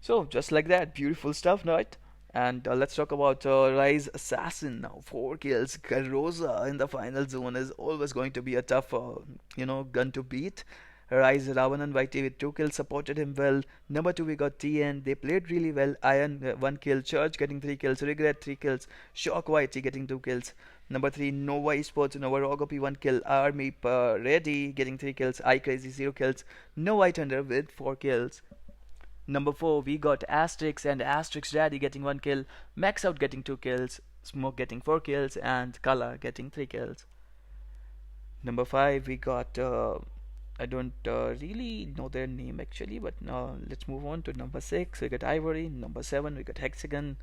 So just like that, beautiful stuff, right? And let's talk about Rise Assassin now. 4 kills. Groza in the final zone is always going to be a tough gun to beat. Rise Ravan and Whitey with 2 kills supported him well. Number 2 we got TN. They played really well. Iron 1 kill. Church getting 3 kills. Regret 3 kills. Shock Whitey getting 2 kills. Number 3 Nova Esports. Nova Rogopi 1 kill. Army Ready getting 3 kills. iCrazy 0 kills. No White Thunder with 4 kills. Number 4 we got ASTERIX and ASTRIX Daddy getting 1 kill. Max Out getting 2 kills. Smoke getting 4 kills, and Kala getting 3 kills. Number 5 we got I don't really know their name actually, but let's move on to number 6. We got Ivory. Number 7 we got HEXAGON.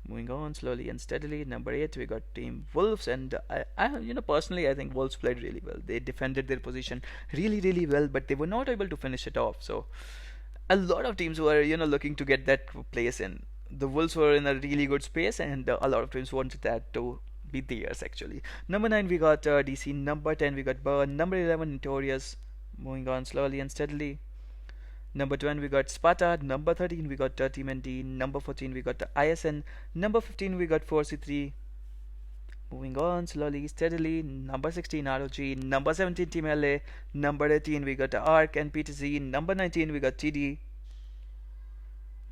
Moving on slowly and steadily. Number 8 we got Team Wolves, and personally I think Wolves played really well. They defended their position really well, but they were not able to finish it off. So a lot of teams were looking to get that place in. The Wolves were in a really good space, and a lot of teams wanted that to be theirs actually. Number 9 we got DC. Number 10 we got Burn. Number 11 Notorious. Moving on slowly and steadily. Number 12 we got Sparta. Number 13 we got Team ND. Number 14 we got ISN. Number 15 we got 4C3. Moving on slowly steadily. Number 16 ROG. Number 17 Team LA. Number 18 we got ARC and PTZ. Number 19 we got TD.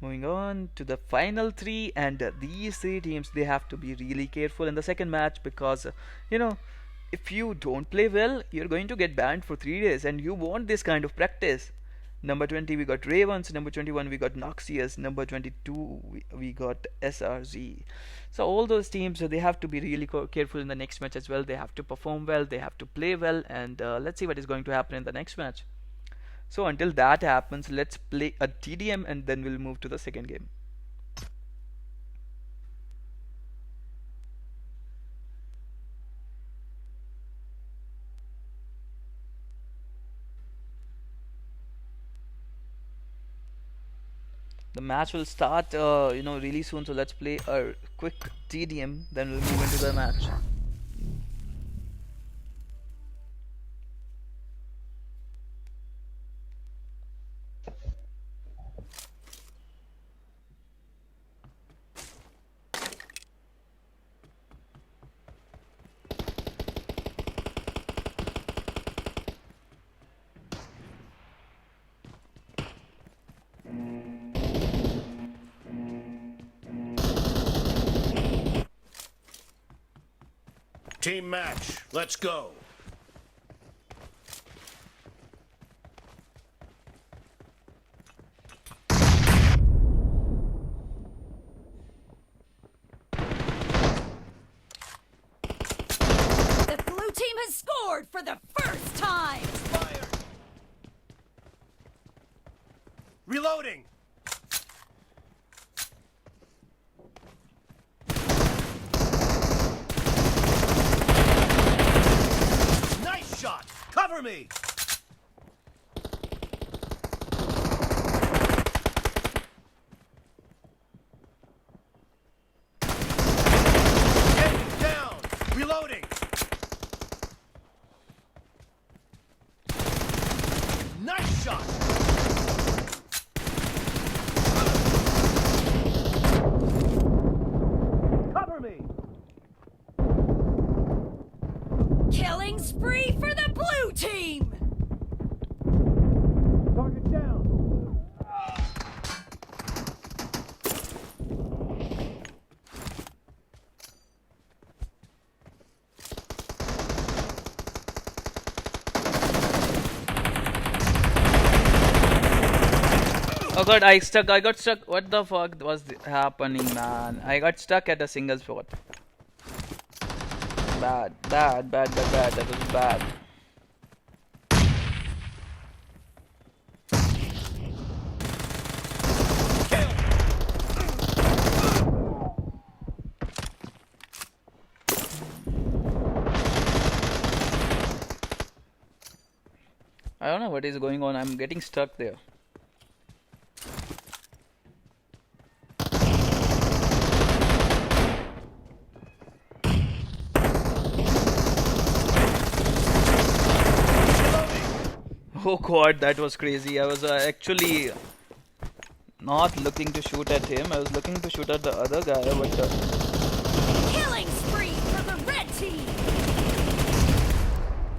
Moving on to the final three, and these three teams, they have to be really careful in the second match because you know, if you don't play well, you're going to get banned for 3 days, and you want this kind of practice. Number 20 we got Ravens, number 21 we got NOXIOUS, number 22 we got SRZ. So all those teams, they have to be really careful in the next match as well. They have to perform well, they have to play well, and let's see what is going to happen in the next match. So until that happens, let's play a TDM and then we'll move to the second game. The match will start really soon, so let's play a quick TDM, then we'll move into the match. Team match, let's go. The blue team has scored for the first time! Fire! Reloading! Nice shot! Cover me! Enemy down! Reloading! Nice shot! Cover me! Killing spree for the blue team! Target down! Oh god, I got stuck. What the fuck was happening, man? I got stuck at a single spot. Bad. That was bad. I don't know what is going on. I'm getting stuck there. Oh god, that was crazy. I was actually not looking to shoot at him. I was looking to shoot at the other guy, but Killing spree for the red team!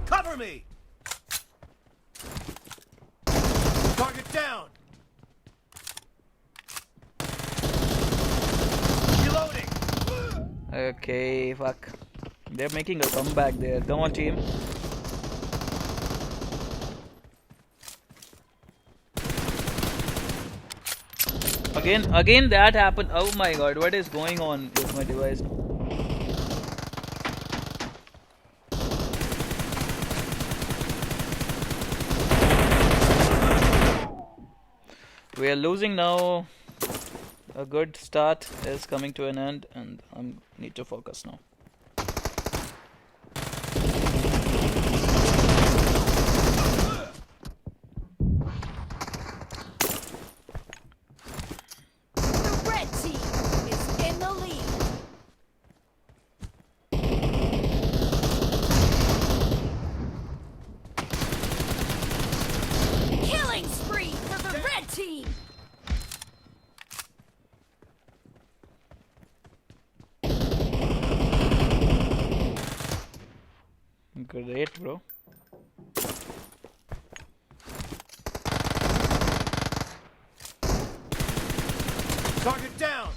Cover me! Target down! Reloading! okay, fuck. They're making a comeback there. Come on, team. Again that happened. Oh my god, what is going on with my device? We are losing now. A good start is coming to an end, and I need to focus now. The red team is in the lead! Killing spree for the red team! Great, bro. Target down.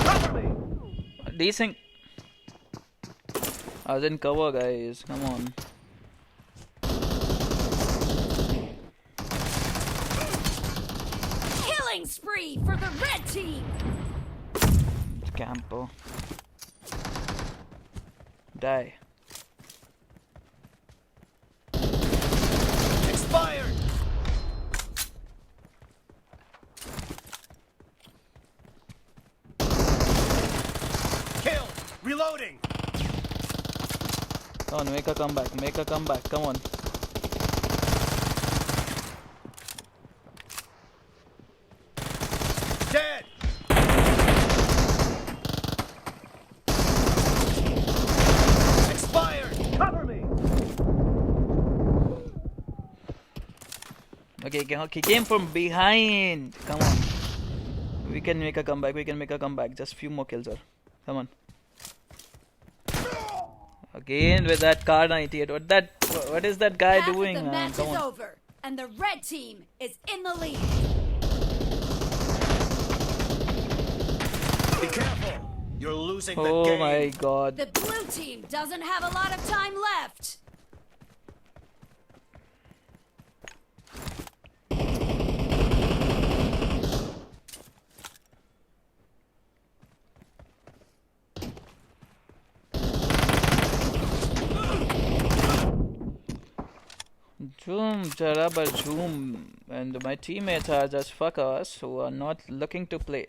Cover me. Decent. I was in cover, guys. Come on. Killing spree for the red team. Camper. Die. Expired. Kill. Reloading. Come on, make a comeback. Make a comeback. Come on. Dead. Expired. Cover me. Okay, he came from behind. Come on. We can make a comeback. We can make a comeback. Just few more kills, sir. Come on. Again with that car 98. What is that guy Half doing, of the man? match Come is on. over, and the red team is in the lead. Be careful. You're losing the Oh game. my god. The blue team doesn't have a lot of time left. Zoom, Jaraba, zoom. And my teammates are just fuckers who are not looking to play.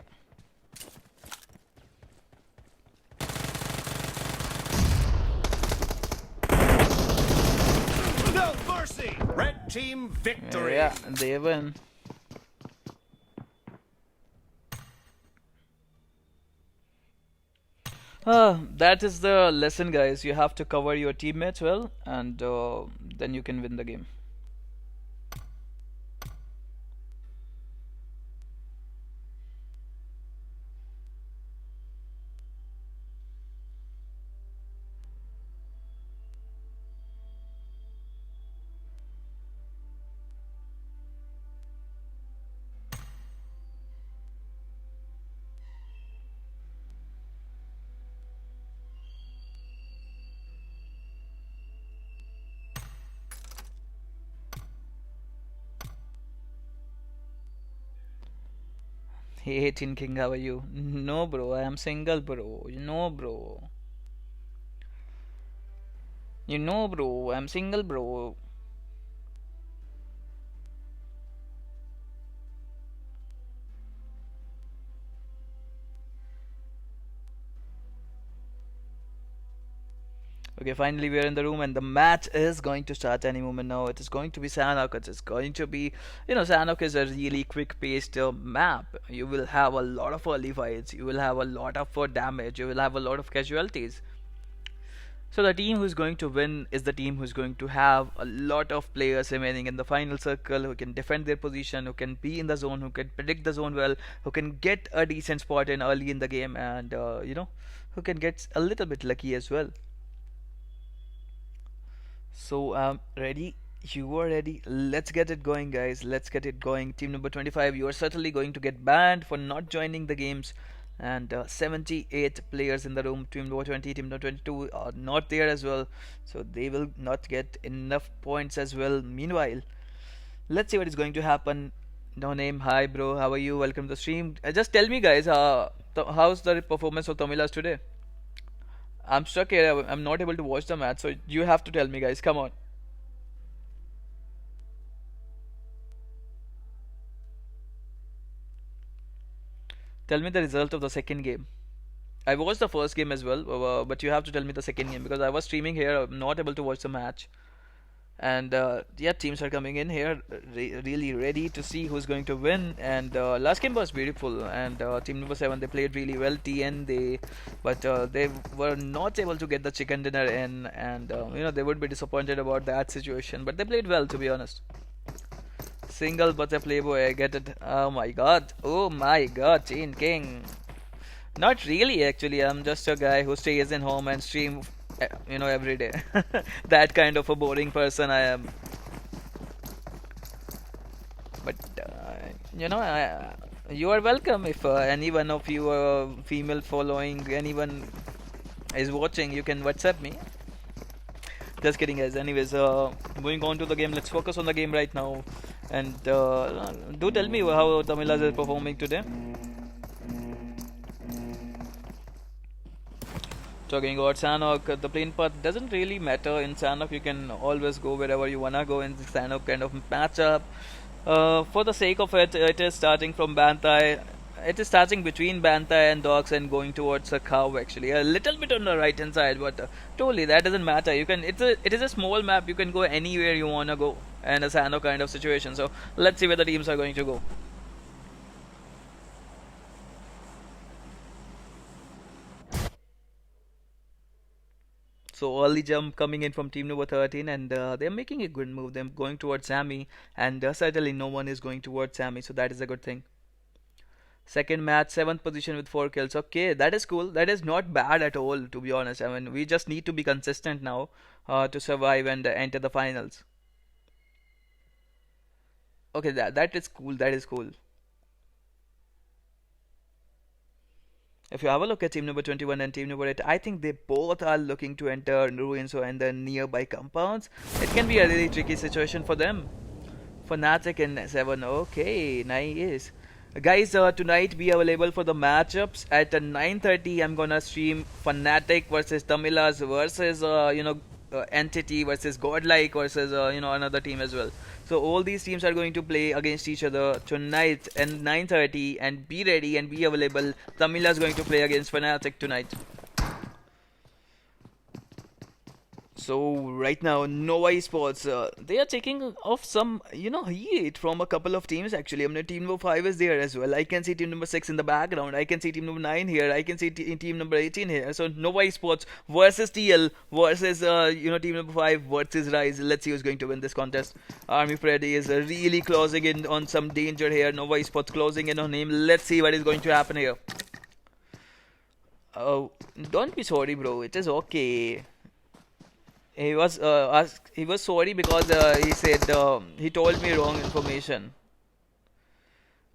No mercy. Red team victory. Yeah, they win. That is the lesson, guys. You have to cover your teammates well, and then you can win the game. Hey, Tin King, how are you? No, bro, I am single, bro. You know, bro. You know, bro, I'm single, bro. Okay, finally we are in the room and the match is going to start any moment now. It is going to be Sanhok. It is going to be, Sanhok is a really quick-paced map. You will have a lot of early fights. You will have a lot of damage. You will have a lot of casualties. So the team who's going to win is the team who's going to have a lot of players remaining in the final circle, who can defend their position, who can be in the zone, who can predict the zone well, who can get a decent spot in early in the game, and who can get a little bit lucky as well. So ready? You are ready? Let's get it going, guys. Let's get it going. Team number 25, you are certainly going to get banned for not joining the games. And 78 players in the room. Team number 20, team number 22 are not there as well. So they will not get enough points as well. Meanwhile, let's see what is going to happen. No name. Hi, bro. How are you? Welcome to the stream. Just tell me, guys, how's the performance of Tamilas today? I'm stuck here. I'm not able to watch the match, so you have to tell me, guys. Come on. Tell me the result of the second game. I watched the first game as well, but you have to tell me the second game because I was streaming here. I'm not able to watch the match. And yeah, teams are coming in here really ready to see who's going to win. And last game was beautiful, and team number 7, they played really well. TN, but they were not able to get the chicken dinner in, and they would be disappointed about that situation, but they played well, to be honest. Single but a playboy, I get it. Oh my god, Chain King. Not really, actually. I'm just a guy who stays in home and stream you know, every day. That kind of a boring person I am. But you know, you are welcome. If any one of you female following, anyone is watching, you can WhatsApp me. Just kidding, guys. Anyways, moving on to the game. Let's focus on the game right now. And do tell me how Tamilas is performing today. Talking about Sanhok, the plane path doesn't really matter in Sanhok. You can always go wherever you wanna go in the Sanhok kind of matchup. For the sake of it, it is starting from Bantai. It is starting between Bantai and Docks and going towards a cow actually. A little bit on the right hand side, but totally that doesn't matter. You can. It is a small map. You can go anywhere you wanna go, and a Sanhok kind of situation. So let's see where the teams are going to go. So early jump coming in from team number 13, and they're making a good move. They're going towards Sammy, and certainly no one is going towards Sammy, so that is a good thing. Second match, 7th position with 4 kills. Okay, that is cool. That is not bad at all, to be honest. I mean, we just need to be consistent now to survive and enter the finals. Okay, that is cool. That is cool. If you have a look at team number 21 and team number 8, I think they both are looking to enter ruins and the nearby compounds. It can be a really tricky situation for them. Fnatic and 7. Okay, nice. Guys, tonight be available for the matchups at 9:30. I'm gonna stream Fnatic versus Tamilas versus Entity versus Godlike versus another team as well. So all these teams are going to play against each other tonight at 9:30, and be ready and be available. Tamila is going to play against Fnatic tonight. So right now, Nova Esports, they are taking off some, heat from a couple of teams actually. I mean, team number 5 is there as well. I can see team number 6 in the background. I can see team number 9 here. I can see team number 18 here. So Nova Esports versus TL versus, team number 5 versus Rise. Let's see who's going to win this contest. Army Freddy is really closing in on some danger here. Nova Esports closing in on him. Let's see what is going to happen here. Oh, don't be sorry, bro. It is okay. He was sorry because he said he told me wrong information.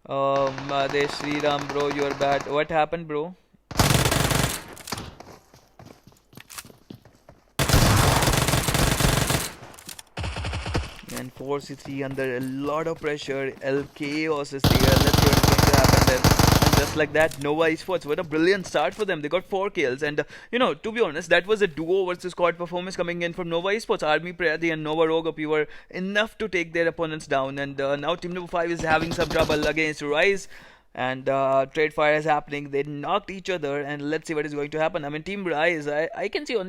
Madesh Sriram, bro, you're bad. What happened, bro? And 4C3 under a lot of pressure. LKOS is there. Let's see what's going to happen then. Just like that, Nova Esports, what a brilliant start for them. They got 4 kills, and to be honest, that was a duo versus squad performance coming in from Nova Esports. Army Prati and Nova Rogue were enough to take their opponents down, and now team number 5 is having some trouble against Rise, and trade fire is happening. They knocked each other, and let's see what is going to happen. I mean, team Rise, I can see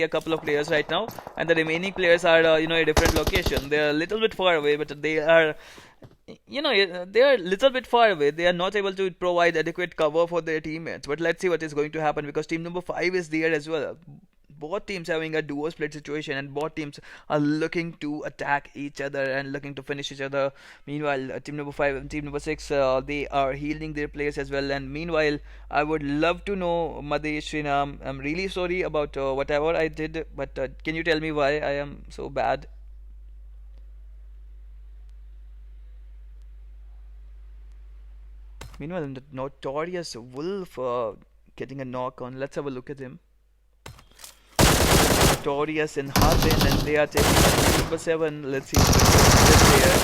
a couple of players right now, and the remaining players are a different location. They're a little bit far away, but they are they are a little bit far away. They are not able to provide adequate cover for their teammates. But let's see what is going to happen, because team number 5 is there as well. Both teams having a duo split situation, and both teams are looking to attack each other and looking to finish each other. Meanwhile, team number 5 and team number 6, they are healing their players as well. And meanwhile, I would love to know, Madesh Srinam, I'm really sorry about whatever I did, but can you tell me why I am so bad? Meanwhile, the Notorious Wolf getting a knock on. Let's have a look at him. Notorious and Harbin, and they are taking number 7. Let's see this here.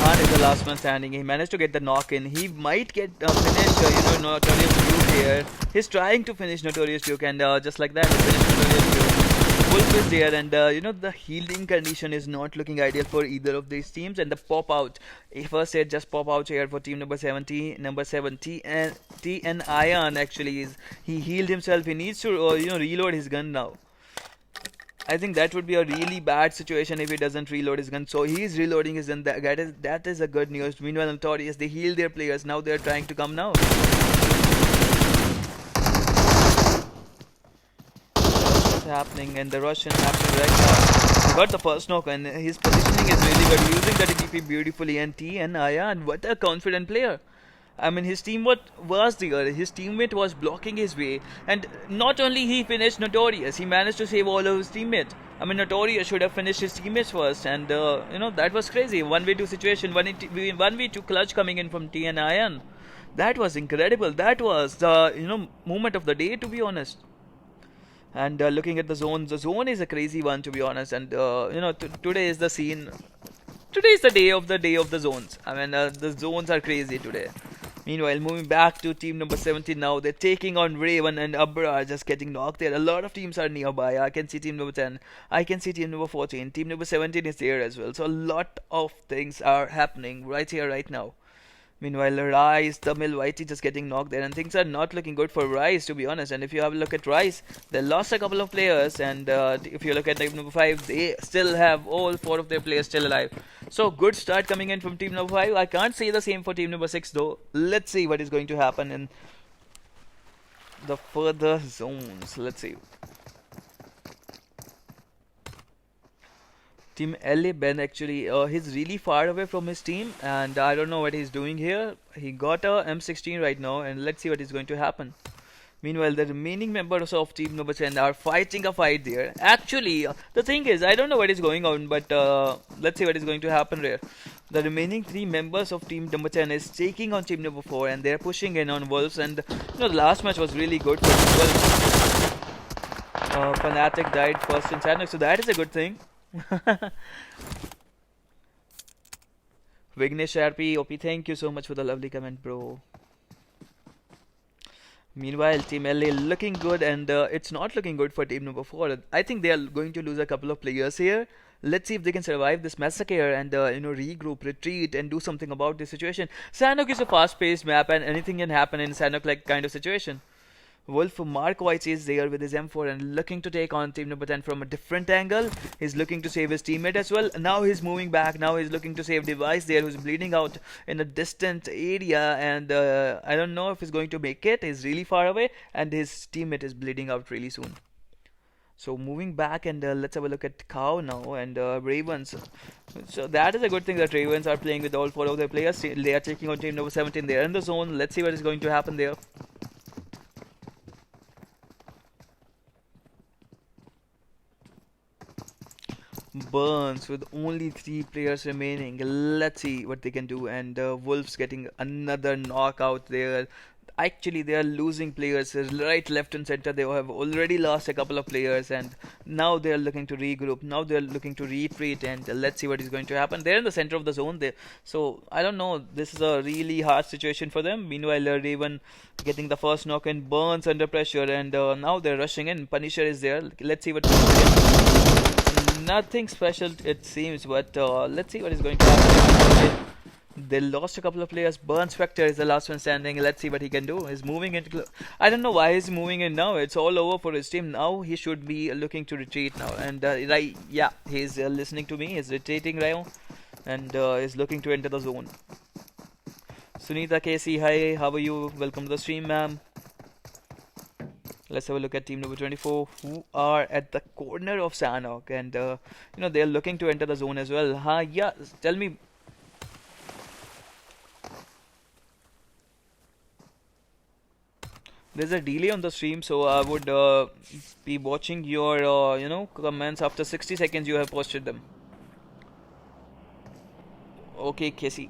Ahan is the last man standing. He managed to get the knock in. He might get finished, Notorious Duke here. He's trying to finish Notorious Duke, and just like that, he finished Notorious Duke. Wolf is there, and the healing condition is not looking ideal for either of these teams. And the pop out, first said just pop out here for team number 70, number 70, and TN Ion actually he healed himself. He needs to reload his gun now. I think that would be a really bad situation if he doesn't reload his gun. So he's reloading his gun. That is a good news. Meanwhile, Notorious, they heal their players. Now they're trying to come now. Happening, and the Russian happening right now. He got the first knock, and his positioning is really good, using the DP beautifully. And TN Ayan, what a confident player. I mean, his teammate was there, his teammate was blocking his way, and not only he finished Notorious, he managed to save all of his teammates. I mean, Notorious should have finished his teammates first, and you know, that was crazy. 1v2 situation, 1v2 clutch coming in from T and Ian. That was incredible. That was the, you know, moment of the day, to be honest. And looking at the zone is a crazy one, to be honest. And you know, today is the scene. Today is the day of the zones. I mean, the zones are crazy today. Meanwhile, moving back to team number 17 now, they're taking on Raven and Abra are just getting knocked there. A lot of teams are nearby. I can see team number 10. I can see team number 14. Team number 17 is there as well. So a lot of things are happening right here, right now. Meanwhile, Rice, Tamil, Whitey just getting knocked there, and things are not looking good for Rice, to be honest. And if you have a look at Rice, they lost a couple of players, and if you look at team number 5, they still have all 4 of their players still alive. So good start coming in from team number 5. I can't say the same for team number 6 though. Let's see what is going to happen in the further zones. Let's see. Team LA Ben actually, he's really far away from his team, and I don't know what he's doing here. He got a M16 right now, and let's see what is going to happen. Meanwhile, the remaining members of team number 10 are fighting a fight there. Actually, the thing is, I don't know what is going on, but let's see what is going to happen there. The remaining 3 members of team number 10 is taking on team number 4, and they're pushing in on Wolves. And you know, the last match was really good for Wolves. Fnatic died first in Sandwich, so that is a good thing. Vignesh RP, OP, thank you so much for the lovely comment, bro. Meanwhile, Team LA looking good, and it's not looking good for team number 4. I think they are going to lose a couple of players here. Let's see if they can survive this massacre and you know, regroup, retreat, and do something about this situation. Sanok is a fast-paced map, and anything can happen in Sanok-like kind of situation. Wolf Mark White is there with his M4 and looking to take on team number 10 from a different angle. He's looking to save his teammate as well. Now he's moving back. Now he's looking to save Device there, who's bleeding out in a distant area, and I don't know if he's going to make it. He's really far away, and his teammate is bleeding out really soon. So moving back, and let's have a look at Cow now and Ravens. So that is a good thing that Ravens are playing with all 4 of their players. They are taking on team number 17. They are in the zone. Let's see what is going to happen there. Burns with only 3 players remaining. Let's see what they can do. And Wolves getting another knockout there. Actually, they are losing players right, left, and center. They have already lost a couple of players, and now they are looking to regroup. Now they are looking to retreat, and let's see what is going to happen. They're in the center of the zone there, so I don't know. This is a really hard situation for them. Meanwhile, Raven getting the first knock, and Burns under pressure, and now they're rushing in. Punisher is there. Let's see what. Nothing special, it seems, but let's see what is going to happen. They lost a couple of players. Burns Spectre is the last one standing. Let's see what he can do. He's moving into... I don't know why he's moving in now. It's all over for his team. Now he should be looking to retreat now. And yeah, he's listening to me. He's retreating right now. And is looking to enter the zone. Sunita Casey, hi. How are you? Welcome to the stream, ma'am. Let's have a look at team number 24, who are at the corner of Sanok. And, you know, they're looking to enter the zone as well. Yeah, tell me... There's a delay on the stream, so I would be watching your, you know, comments after 60 seconds you have posted them. Okay, Casey.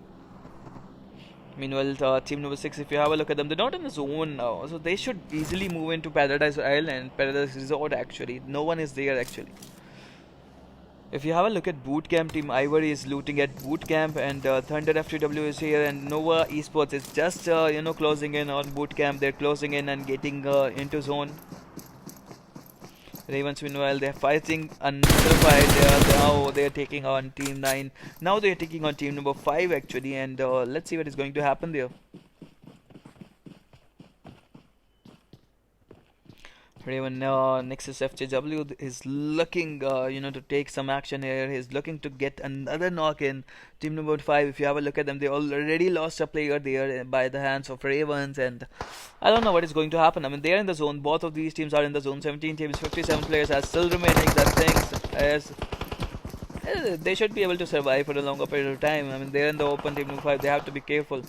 Meanwhile, team number 6, if you have a look at them, they're not in the zone now, so they should easily move into Paradise Island, Paradise Resort actually. No one is there actually. If you have a look at Bootcamp, Team Ivory is looting at Bootcamp, and Thunder FTW is here, and Nova Esports is just, you know, closing in on Bootcamp. They're closing in and getting into zone. Ravens, meanwhile, they're fighting another fight. Now they're taking on Team 9. Now they're taking on Team number 5 actually, and let's see what is going to happen there. Raven Nexus FJW is looking, you know, to take some action here. He's looking to get another knock in. Team number 5, if you have a look at them, they already lost a player there by the hands of Ravens, and I don't know what is going to happen. I mean, they're in the zone. Both of these teams are in the zone. 17 teams, 57 players are still remaining. That things as they should be able to survive for a longer period of time. I mean, they're in the open. Team number 5, they have to be careful.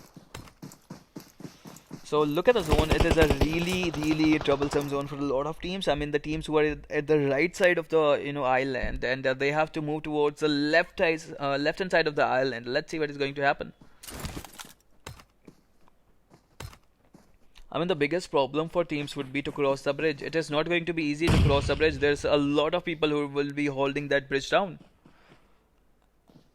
So look at the zone. It is a really troublesome zone for a lot of teams. I mean, the teams who are at the right side of the island, and they have to move towards the left hand side of the island. Let's see what is going to happen. I mean, the biggest problem for teams would be to cross the bridge. It is not going to be easy to cross the bridge. There's a lot of people who will be holding that bridge down.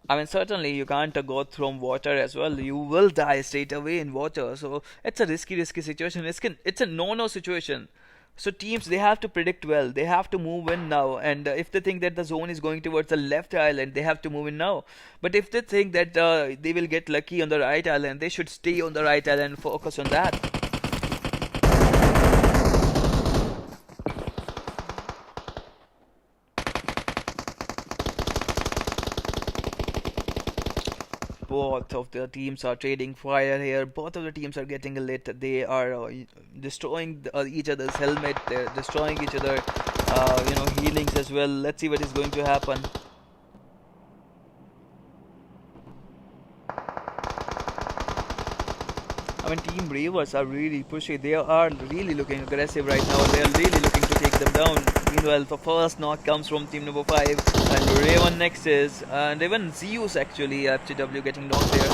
I mean, certainly you can't go through water as well. You will die straight away in water. So it's a risky situation. It's a no-no situation. So teams, they have to predict well. They have to move in now. And if they think that the zone is going towards the left island, they have to move in now. But if they think that they will get lucky on the right island, they should stay on the right island and focus on that. Both of the teams are trading fire here. Both of the teams are getting lit. They are destroying each other's helmet. They're destroying each other, healings as well. Let's see what is going to happen. I mean, Team Bravers are really pushy. They are really looking aggressive right now. They are really looking to take them down. Meanwhile, the first knock comes from team number 5, and Raven next is, and even Zeus actually, FTW getting knocked there.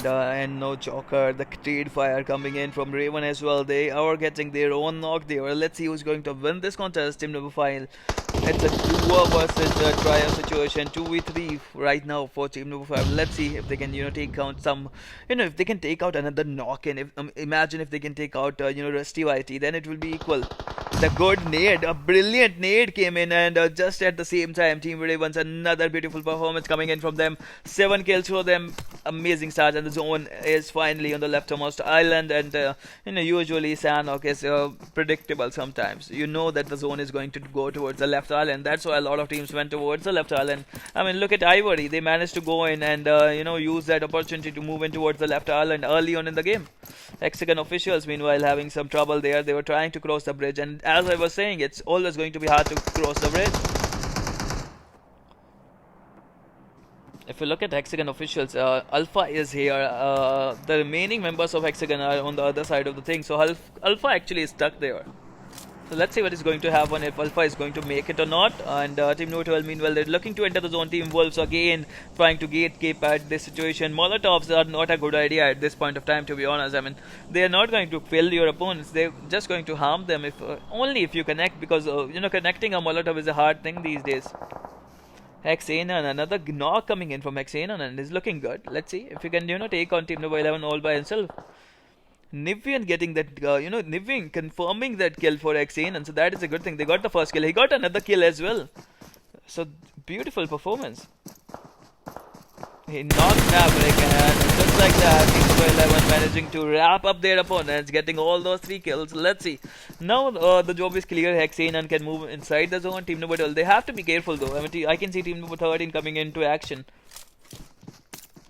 And no Joker, the trade fire coming in from Raven as well. They are getting their own knock there. Let's see who's going to win this contest. Team number 5. It's a duo versus trio situation, 2v3 right now for team number 5. Let's see if they can, take out some, if they can take out another knock. And if imagine if they can take out, Rusty Whitey, then it will be equal. The good nade, a brilliant nade came in, and just at the same time, Team Ravens, another beautiful performance coming in from them. 7 kills for them, amazing start, and the zone is finally on the leftmost island. And usually Sanok is predictable sometimes. You know that the zone is going to go towards the left island. That's why a lot of teams went towards the left island. I mean, look at Ivory. They managed to go in and use that opportunity to move in towards the left island early on in the game. Hexagon officials, meanwhile, having some trouble there. They were trying to cross the bridge, and as I was saying, it's always going to be hard to cross the bridge. If you look at Hexagon officials, Alpha is here. The remaining members of Hexagon are on the other side of the thing. So Alpha actually is stuck there. So let's see what is going to happen, if Alpha is going to make it or not. And Team Notoriously, meanwhile, they're looking to enter the zone. Team Wolves again trying to gatekeep at this situation. Molotovs are not a good idea at this point of time, to be honest. I mean, they're not going to kill your opponents. They're just going to harm them if only if you connect, because connecting a Molotov is a hard thing these days. Hexagon, another knock coming in from Hexagon, and is looking good. Let's see if he can take on Team number 11 all by himself. Nivian getting that, Nivian confirming that kill for Hexagon, and so that is a good thing. They got the first kill. He got another kill as well. So, beautiful performance. He knocked Maverick, and just like that, Team number 11 managing to wrap up their opponents, getting all those 3 kills. Let's see. Now, the job is clear. Hexagon can move inside the zone. Team number 12, they have to be careful though. I mean, I can see Team number 13 coming into action.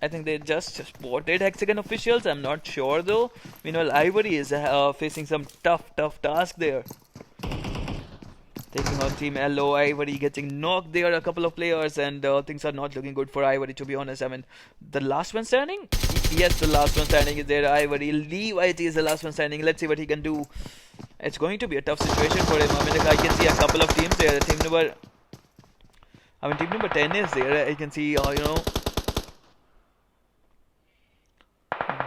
I think they just spotted Hexagon officials. I'm not sure though. Meanwhile, Ivory is facing some tough task there. Taking on Team LO, Ivory getting knocked there, a couple of players, and things are not looking good for Ivory, to be honest. I mean, the last one standing? Yes, the last one standing is there, Ivory. Lee White is the last one standing. Let's see what he can do. It's going to be a tough situation for him. I mean, I can see a couple of teams there. Team number 10 is there. I can see,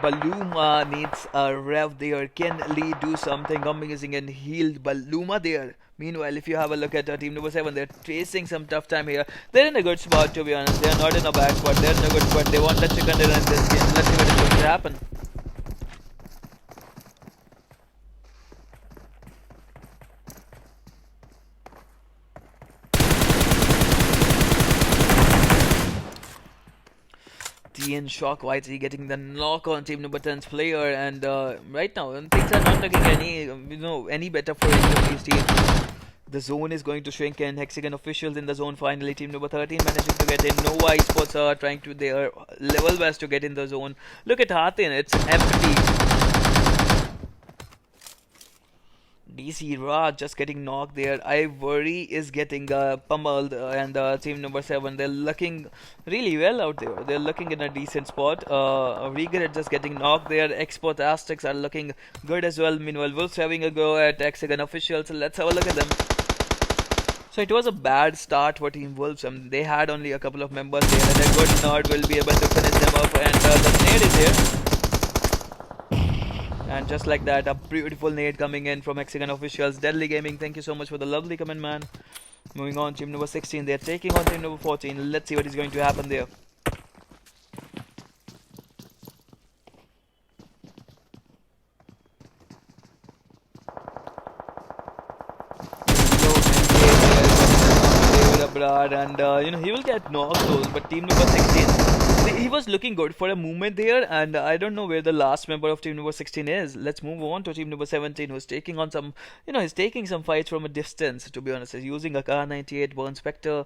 Baluma needs a rev there. Can Lee do something amazing and heal Baluma there? Meanwhile, if you have a look at Team number 7, they're facing some tough time here. They're in a good spot, to be honest. They're not in a bad spot. They're in a good spot. They want the chicken dinner in this game. Let's see what is going to happen. TN Shock Whitey getting the knock on Team number 10's player, and right now things are not looking any better for any of these teams. The zone is going to shrink, and Hexagon officials in the zone finally. Team number 13 managing to get in. Nova Esports are trying to their level best to get in the zone. Look at Hatin, it's empty. DC Raj just getting knocked there. Ivory is getting pummeled, and team number 7, they're looking really well out there. They're looking in a decent spot. Regret just getting knocked there. Export ASTERIX are looking good as well. Meanwhile, Wolves having a go at HEXAGON officials. So let's have a look at them. So it was a bad start for Team Wolves. They had only a couple of members there, and a good nod will be able to finish them up. And the nade is here. And just like that, a beautiful nade coming in from HEXAGON officials. Deadly Gaming, thank you so much for the lovely comment, man. Moving on, team number 16, they're taking on team number 14. Let's see what is going to happen there. And he will get knocked those, but team number 16, he was looking good for a moment there, and I don't know where the last member of team number 16 is. Let's move on to team number 17, who's taking on some, he's taking some fights from a distance, to be honest. He's using a Kar98 Burn Spectre,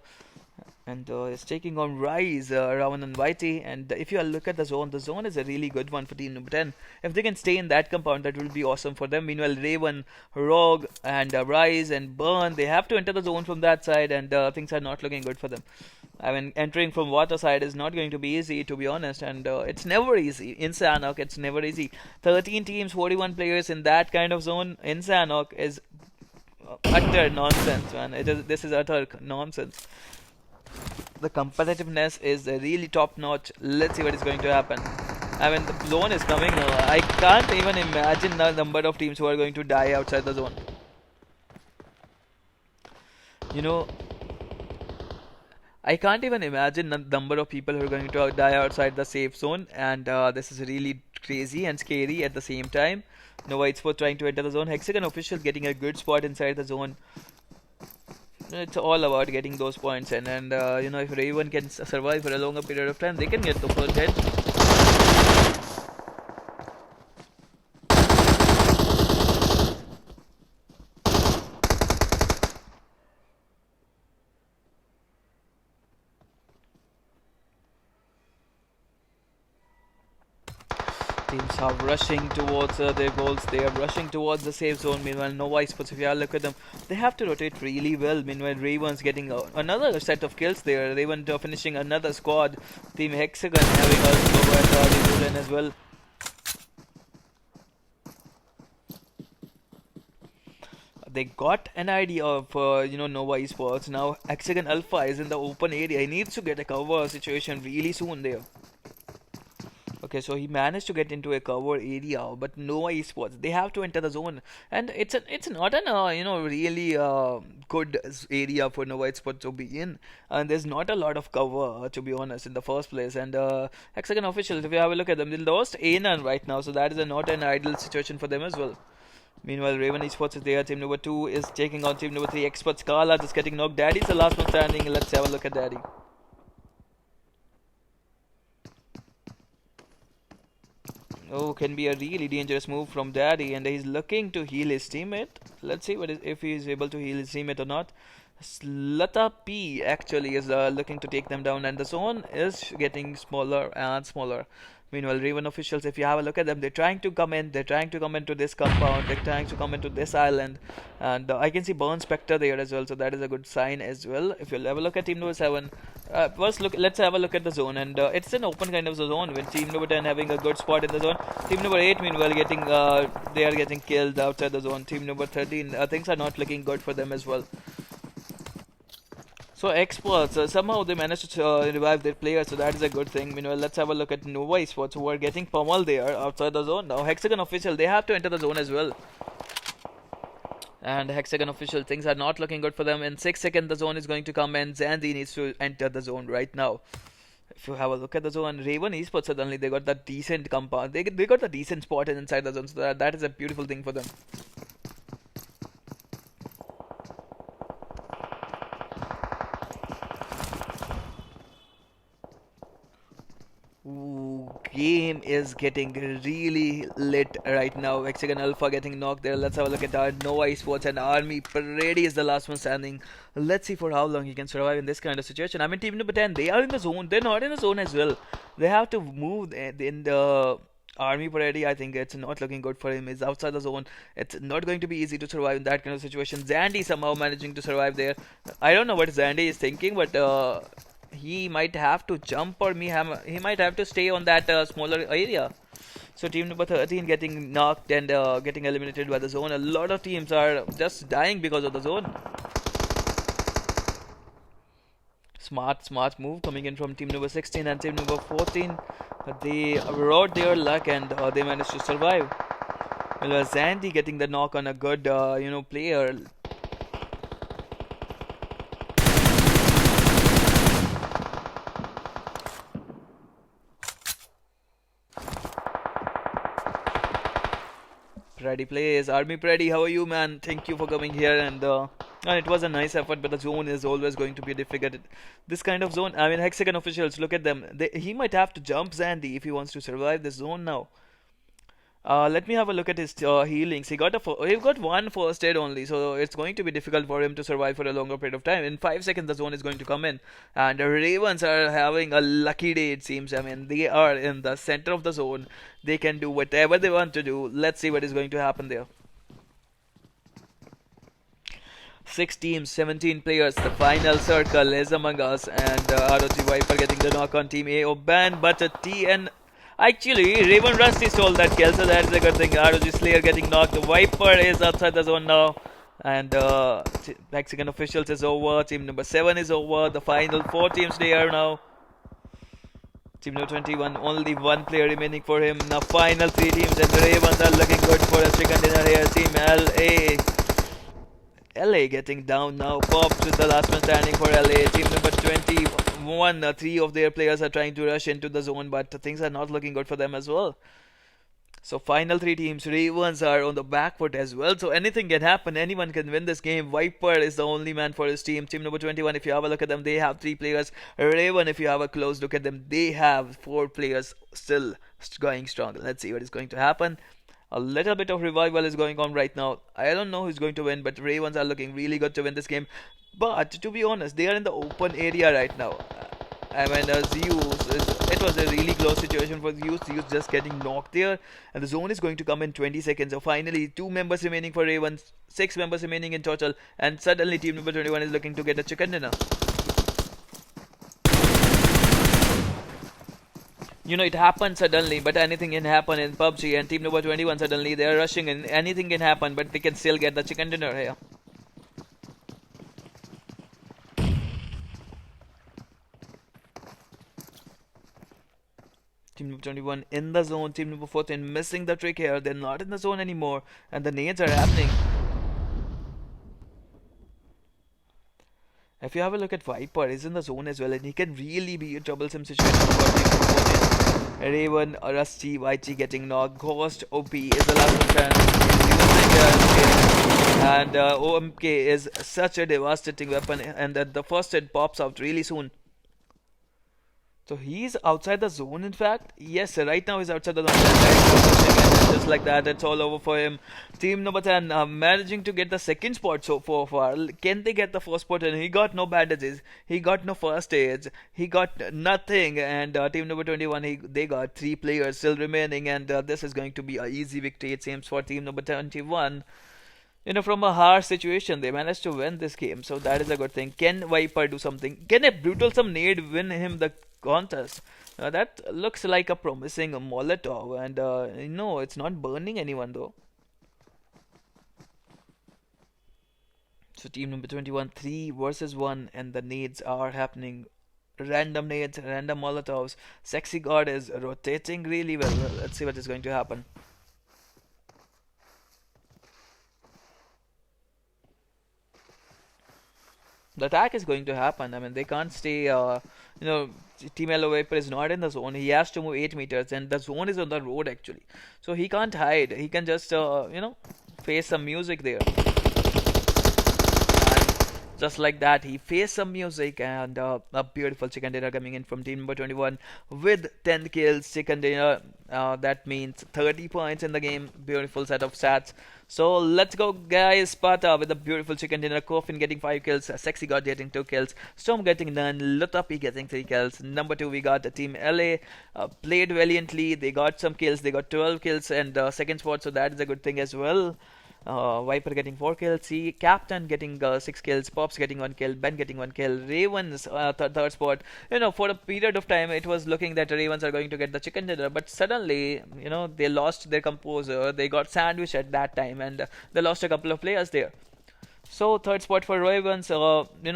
and is taking on Rise, Ravan and Whitey. And if you look at the zone is a really good one for team number 10. If they can stay in that compound, that will be awesome for them. Meanwhile, Raven, Rogue, and Rise and Burn, they have to enter the zone from that side, and things are not looking good for them. I mean, entering from water side is not going to be easy, to be honest, and it's never easy. In Sanhok, it's never easy. 13 teams, 41 players in that kind of zone in Sanhok is utter nonsense, man. This is utter nonsense. The competitiveness is really top notch. Let's see what is going to happen. I mean, the zone is coming. I can't even imagine the number of teams who are going to die outside the zone. I can't even imagine the number of people who are going to die outside the safe zone, and this is really crazy and scary at the same time. Nova Esports trying to enter the zone. HEXAGON officials getting a good spot inside the zone. It's all about getting those points in, and if Raven can survive for a longer period of time, they can get the full hit. Teams are rushing towards their goals. They are rushing towards the safe zone. Meanwhile, Nova Esports, if you look at them, they have to rotate really well. Meanwhile, Raven's getting another set of kills there. Raven finishing another squad. Team HEXAGON having also got as well. They got an idea of Nova Esports. Now HEXAGON Alpha is in the open area. He needs to get a cover situation really soon there. Okay, so he managed to get into a cover area, but Nova Esports, they have to enter the zone, and it's not an really good area for Nova Esports to be in, and there's not a lot of cover, to be honest, in the first place. And HEXAGON officials, if you have a look at them, they lost Anan right now, so that is not an ideal situation for them as well. Meanwhile, Raven Esports is there. Team number 2 is taking on team number 3. Expert Scala just getting knocked. Daddy's the last one standing. Let's have a look at Daddy. Oh, can be a really dangerous move from Daddy, and he's looking to heal his teammate. Let's see if he is able to heal his teammate or not. Slata P actually is looking to take them down, and the zone is getting smaller and smaller. Meanwhile, Raven officials, if you have a look at them, they're trying to come in. They're trying to come into this compound. They're trying to come into this island, and I can see Burn Spectre there as well. So that is a good sign as well. If you'll have a look at team number 7, first let's have a look at the zone, and it's an open kind of zone with team number 10 having a good spot in the zone. Team number 8, meanwhile, they are getting killed outside the zone. Team number 13, things are not looking good for them as well. So Experts, somehow they managed to revive their players, so that is a good thing. Meanwhile, let's have a look at Nova Esports, who are getting pummeled there outside the zone. Now HEXAGON official, they have to enter the zone as well. And HEXAGON official, things are not looking good for them. In 6 seconds, the zone is going to come, and Zandy needs to enter the zone right now. If you have a look at the zone, Raven Esports, suddenly they got that decent compound. They got the decent spot inside the zone, so that is a beautiful thing for them. Ooh, game is getting really lit right now. HEXAGON Alpha getting knocked there. Let's have a look at our Nova Esports and Army. Parady is the last one standing. Let's see for how long he can survive in this kind of situation. I mean, team number 10, they are in the zone. They're not in the zone as well. They have to move in the Army Parady, I think it's not looking good for him. He's outside the zone. It's not going to be easy to survive in that kind of situation. Zandy somehow managing to survive there. I don't know what Zandy is thinking, but he might have to jump, or he might have to stay on that smaller area. So team number 13 getting knocked and getting eliminated by the zone. A lot of teams are just dying because of the zone. Smart move coming in from team number 16 and team number 14. They rode their luck and they managed to survive. Well, Zandy getting the knock on a good, player. Preddy plays. Army Preddy, how are you, man? Thank you for coming here, and it was a nice effort, but the zone is always going to be difficult. This kind of zone, I mean, HEXAGON officials, look at them. He might have to jump Zandy if he wants to survive this zone now. Let me have a look at his healings. He got one first aid only, so it's going to be difficult for him to survive for a longer period of time. In 5 seconds, the zone is going to come in, and the Ravens are having a lucky day. It seems. I mean, they are in the center of the zone. They can do whatever they want to do. Let's see what is going to happen there. 6 teams, 17 players. The final circle is among us, and ROG Viper getting the knock on team A. Oban, but a TN. Actually, Raven Rusty stole that kill, so that's a good thing. ROG Slayer getting knocked. The Viper is outside the zone now. And Mexican officials is over. Team number 7 is over. The final 4 teams there now. Team number 21, only 1 player remaining for him. Now final 3 teams, and the Ravens are looking good for a chicken dinner here. Team LA getting down now. Pops is the last one standing for LA. Team number 21, 3 of their players are trying to rush into the zone, but things are not looking good for them as well. So final 3 teams, Ravens are on the back foot as well. So anything can happen. Anyone can win this game. Viper is the only man for his team. Team number 21, if you have a look at them, they have 3 players. Raven, if you have a close look at them, they have 4 players still going strong. Let's see what is going to happen. A little bit of revival is going on right now. I don't know who's going to win, but Ravens are looking really good to win this game. But to be honest, they are in the open area right now. I mean, Zeus, it was a really close situation for Zeus. Zeus just getting knocked there, and the zone is going to come in 20 seconds. So finally, 2 members remaining for Ravens, 6 members remaining in total, and suddenly team number 21 is looking to get a chicken dinner. You know, it happened suddenly, but anything can happen in PUBG, and team number 21 suddenly they are rushing in. Anything can happen, but they can still get the chicken dinner here. Team number 21 in the zone. Team number 14 missing the trick here. They're not in the zone anymore, and the nades are happening. If you have a look at Viper, he's in the zone as well, and he can really be a troublesome situation for team number 14. Raven, Rusty, YG getting knocked. Ghost, OP is the last one standing. And OMK is such a devastating weapon, and the first hit pops out really soon. So he's outside the zone, in fact. Yes, right now he's outside the zone. Just like that, it's all over for him. Team number 10 managing to get the second spot so far. Can they get the first spot? And he got no bandages. He got no first aids. He got nothing. And team number 21, they got 3 players still remaining. And this is going to be an easy victory, it seems, for team number 21. You know, from a harsh situation, they managed to win this game. So that is a good thing. Can Viper do something? Can a Brutalsome nade win him the contest? That looks like a promising Molotov, and no, it's not burning anyone though. So team number 21, 3 versus 1, and the nades are happening. Random nades, random Molotovs. Sexy God is rotating really well. Let's see what is going to happen. The attack is going to happen. I mean, they can't stay, Team Yellow Viper is not in the zone. He has to move 8 meters, and the zone is on the road actually. So he can't hide. He can just, face some music there. And Just like that, he faced some music, and a beautiful chicken dinner coming in from team number 21 with 10 kills. Chicken dinner, that means 30 points in the game. Beautiful set of stats. So let's go, guys. Sparta with a beautiful chicken dinner. Coffin getting 5 kills. Sexy God getting 2 kills. Storm getting none. Lutapi getting 3 kills. Number 2, we got Team LA. Played valiantly. They got some kills. They got 12 kills and second spot, so that is a good thing as well. Viper getting 4 kills, C Captain getting 6 kills, Pops getting 1 kill, Ben getting 1 kill, Ravens third spot. For a period of time it was looking that Ravens are going to get the chicken dinner, but suddenly they lost their composure, they got sandwiched at that time, and they lost a couple of players there. So third spot for Ravens, all in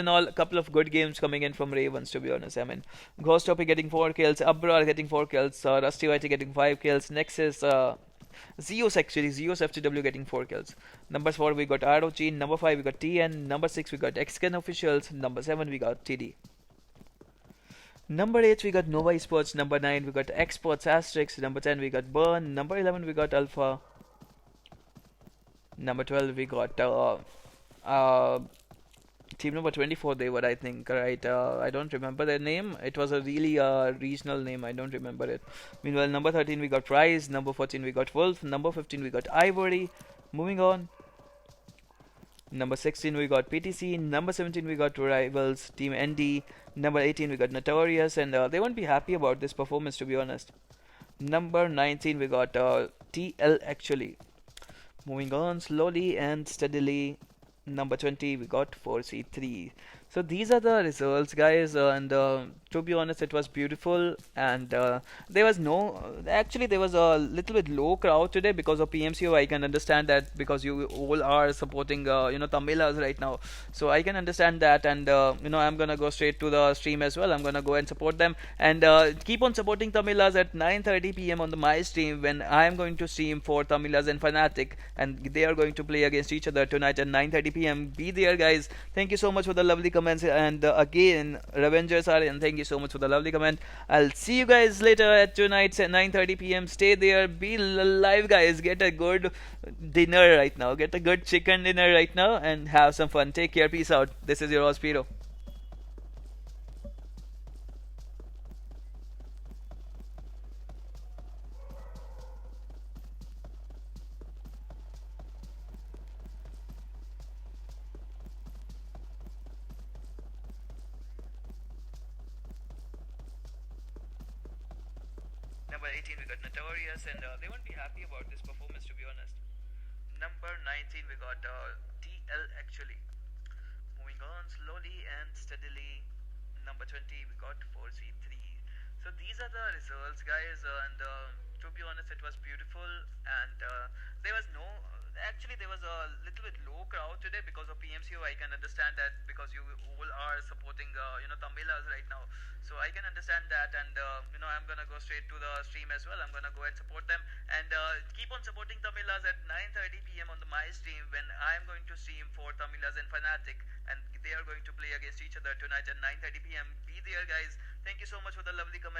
all, a couple of good games coming in from Ravens, to be honest. I mean, Ghost Topi getting 4 kills, Abrar getting 4 kills, Rusty Whitey getting 5 kills, Nexus, Zeus FTW getting 4 kills. Number 4 we got ROG, number 5 we got TN, number 6 we got XCAN officials, number 7 we got TD. Number 8 we got Nova Esports, number 9 we got Exports ASTERIX, number 10 we got Burn, number 11 we got Alpha, number 12 we got team number 24, they were, I think, right? I don't remember their name. It was a really regional name. I don't remember it. Meanwhile, number 13 we got Rise, number 14 we got Wolf, number 15 we got Ivory. Moving on. Number 16 we got PTC, number 17 we got Rivals, Team ND, number 18 we got Notorious, and they won't be happy about this performance, to be honest. Number 19 we got TL actually. Moving on slowly and steadily. Number 20 we got 4C3. So these are the results, guys, and to be honest it was beautiful, and there was a little bit low crowd today because of PMCO. I can understand that, because you all are supporting Tamilas right now, so I can understand that, and I'm gonna go straight to the stream as well. I'm gonna go and support them, and keep on supporting Tamilas at 9:30 p.m. on my stream, when I am going to stream for Tamilas and Fnatic, and they are going to play against each other tonight at 9:30 p.m. Be there, guys. Thank you so much for the lovely comments, and again, Revengers are in. Thank you so much for the lovely comment. I'll see you guys later at tonight's at 9:30 p.m. Stay there, be live, guys. Get a good dinner right now. Get a good chicken dinner right now, and have some fun. Take care. Peace out. This is your SpeRo. Number 18 we got Notorious, and they won't be happy about this performance, to be honest. Number 19 we got TL actually. Moving on slowly and steadily. Number 20 we got 4C3. So these are the results, guys, and to be honest it was beautiful, and there was a little bit low crowd today because of PMCO. I can understand that, because you all are supporting Tamilas right now, so I can understand that, and I'm gonna go straight to the stream as well. I'm gonna go and support them, and keep on supporting Tamilas at 9:30 p.m. on my stream, when I am going to stream for Tamilas and Fnatic, and they are going to play against each other tonight at 9:30 p.m. Be there, guys. Thank you so much for the lovely comments.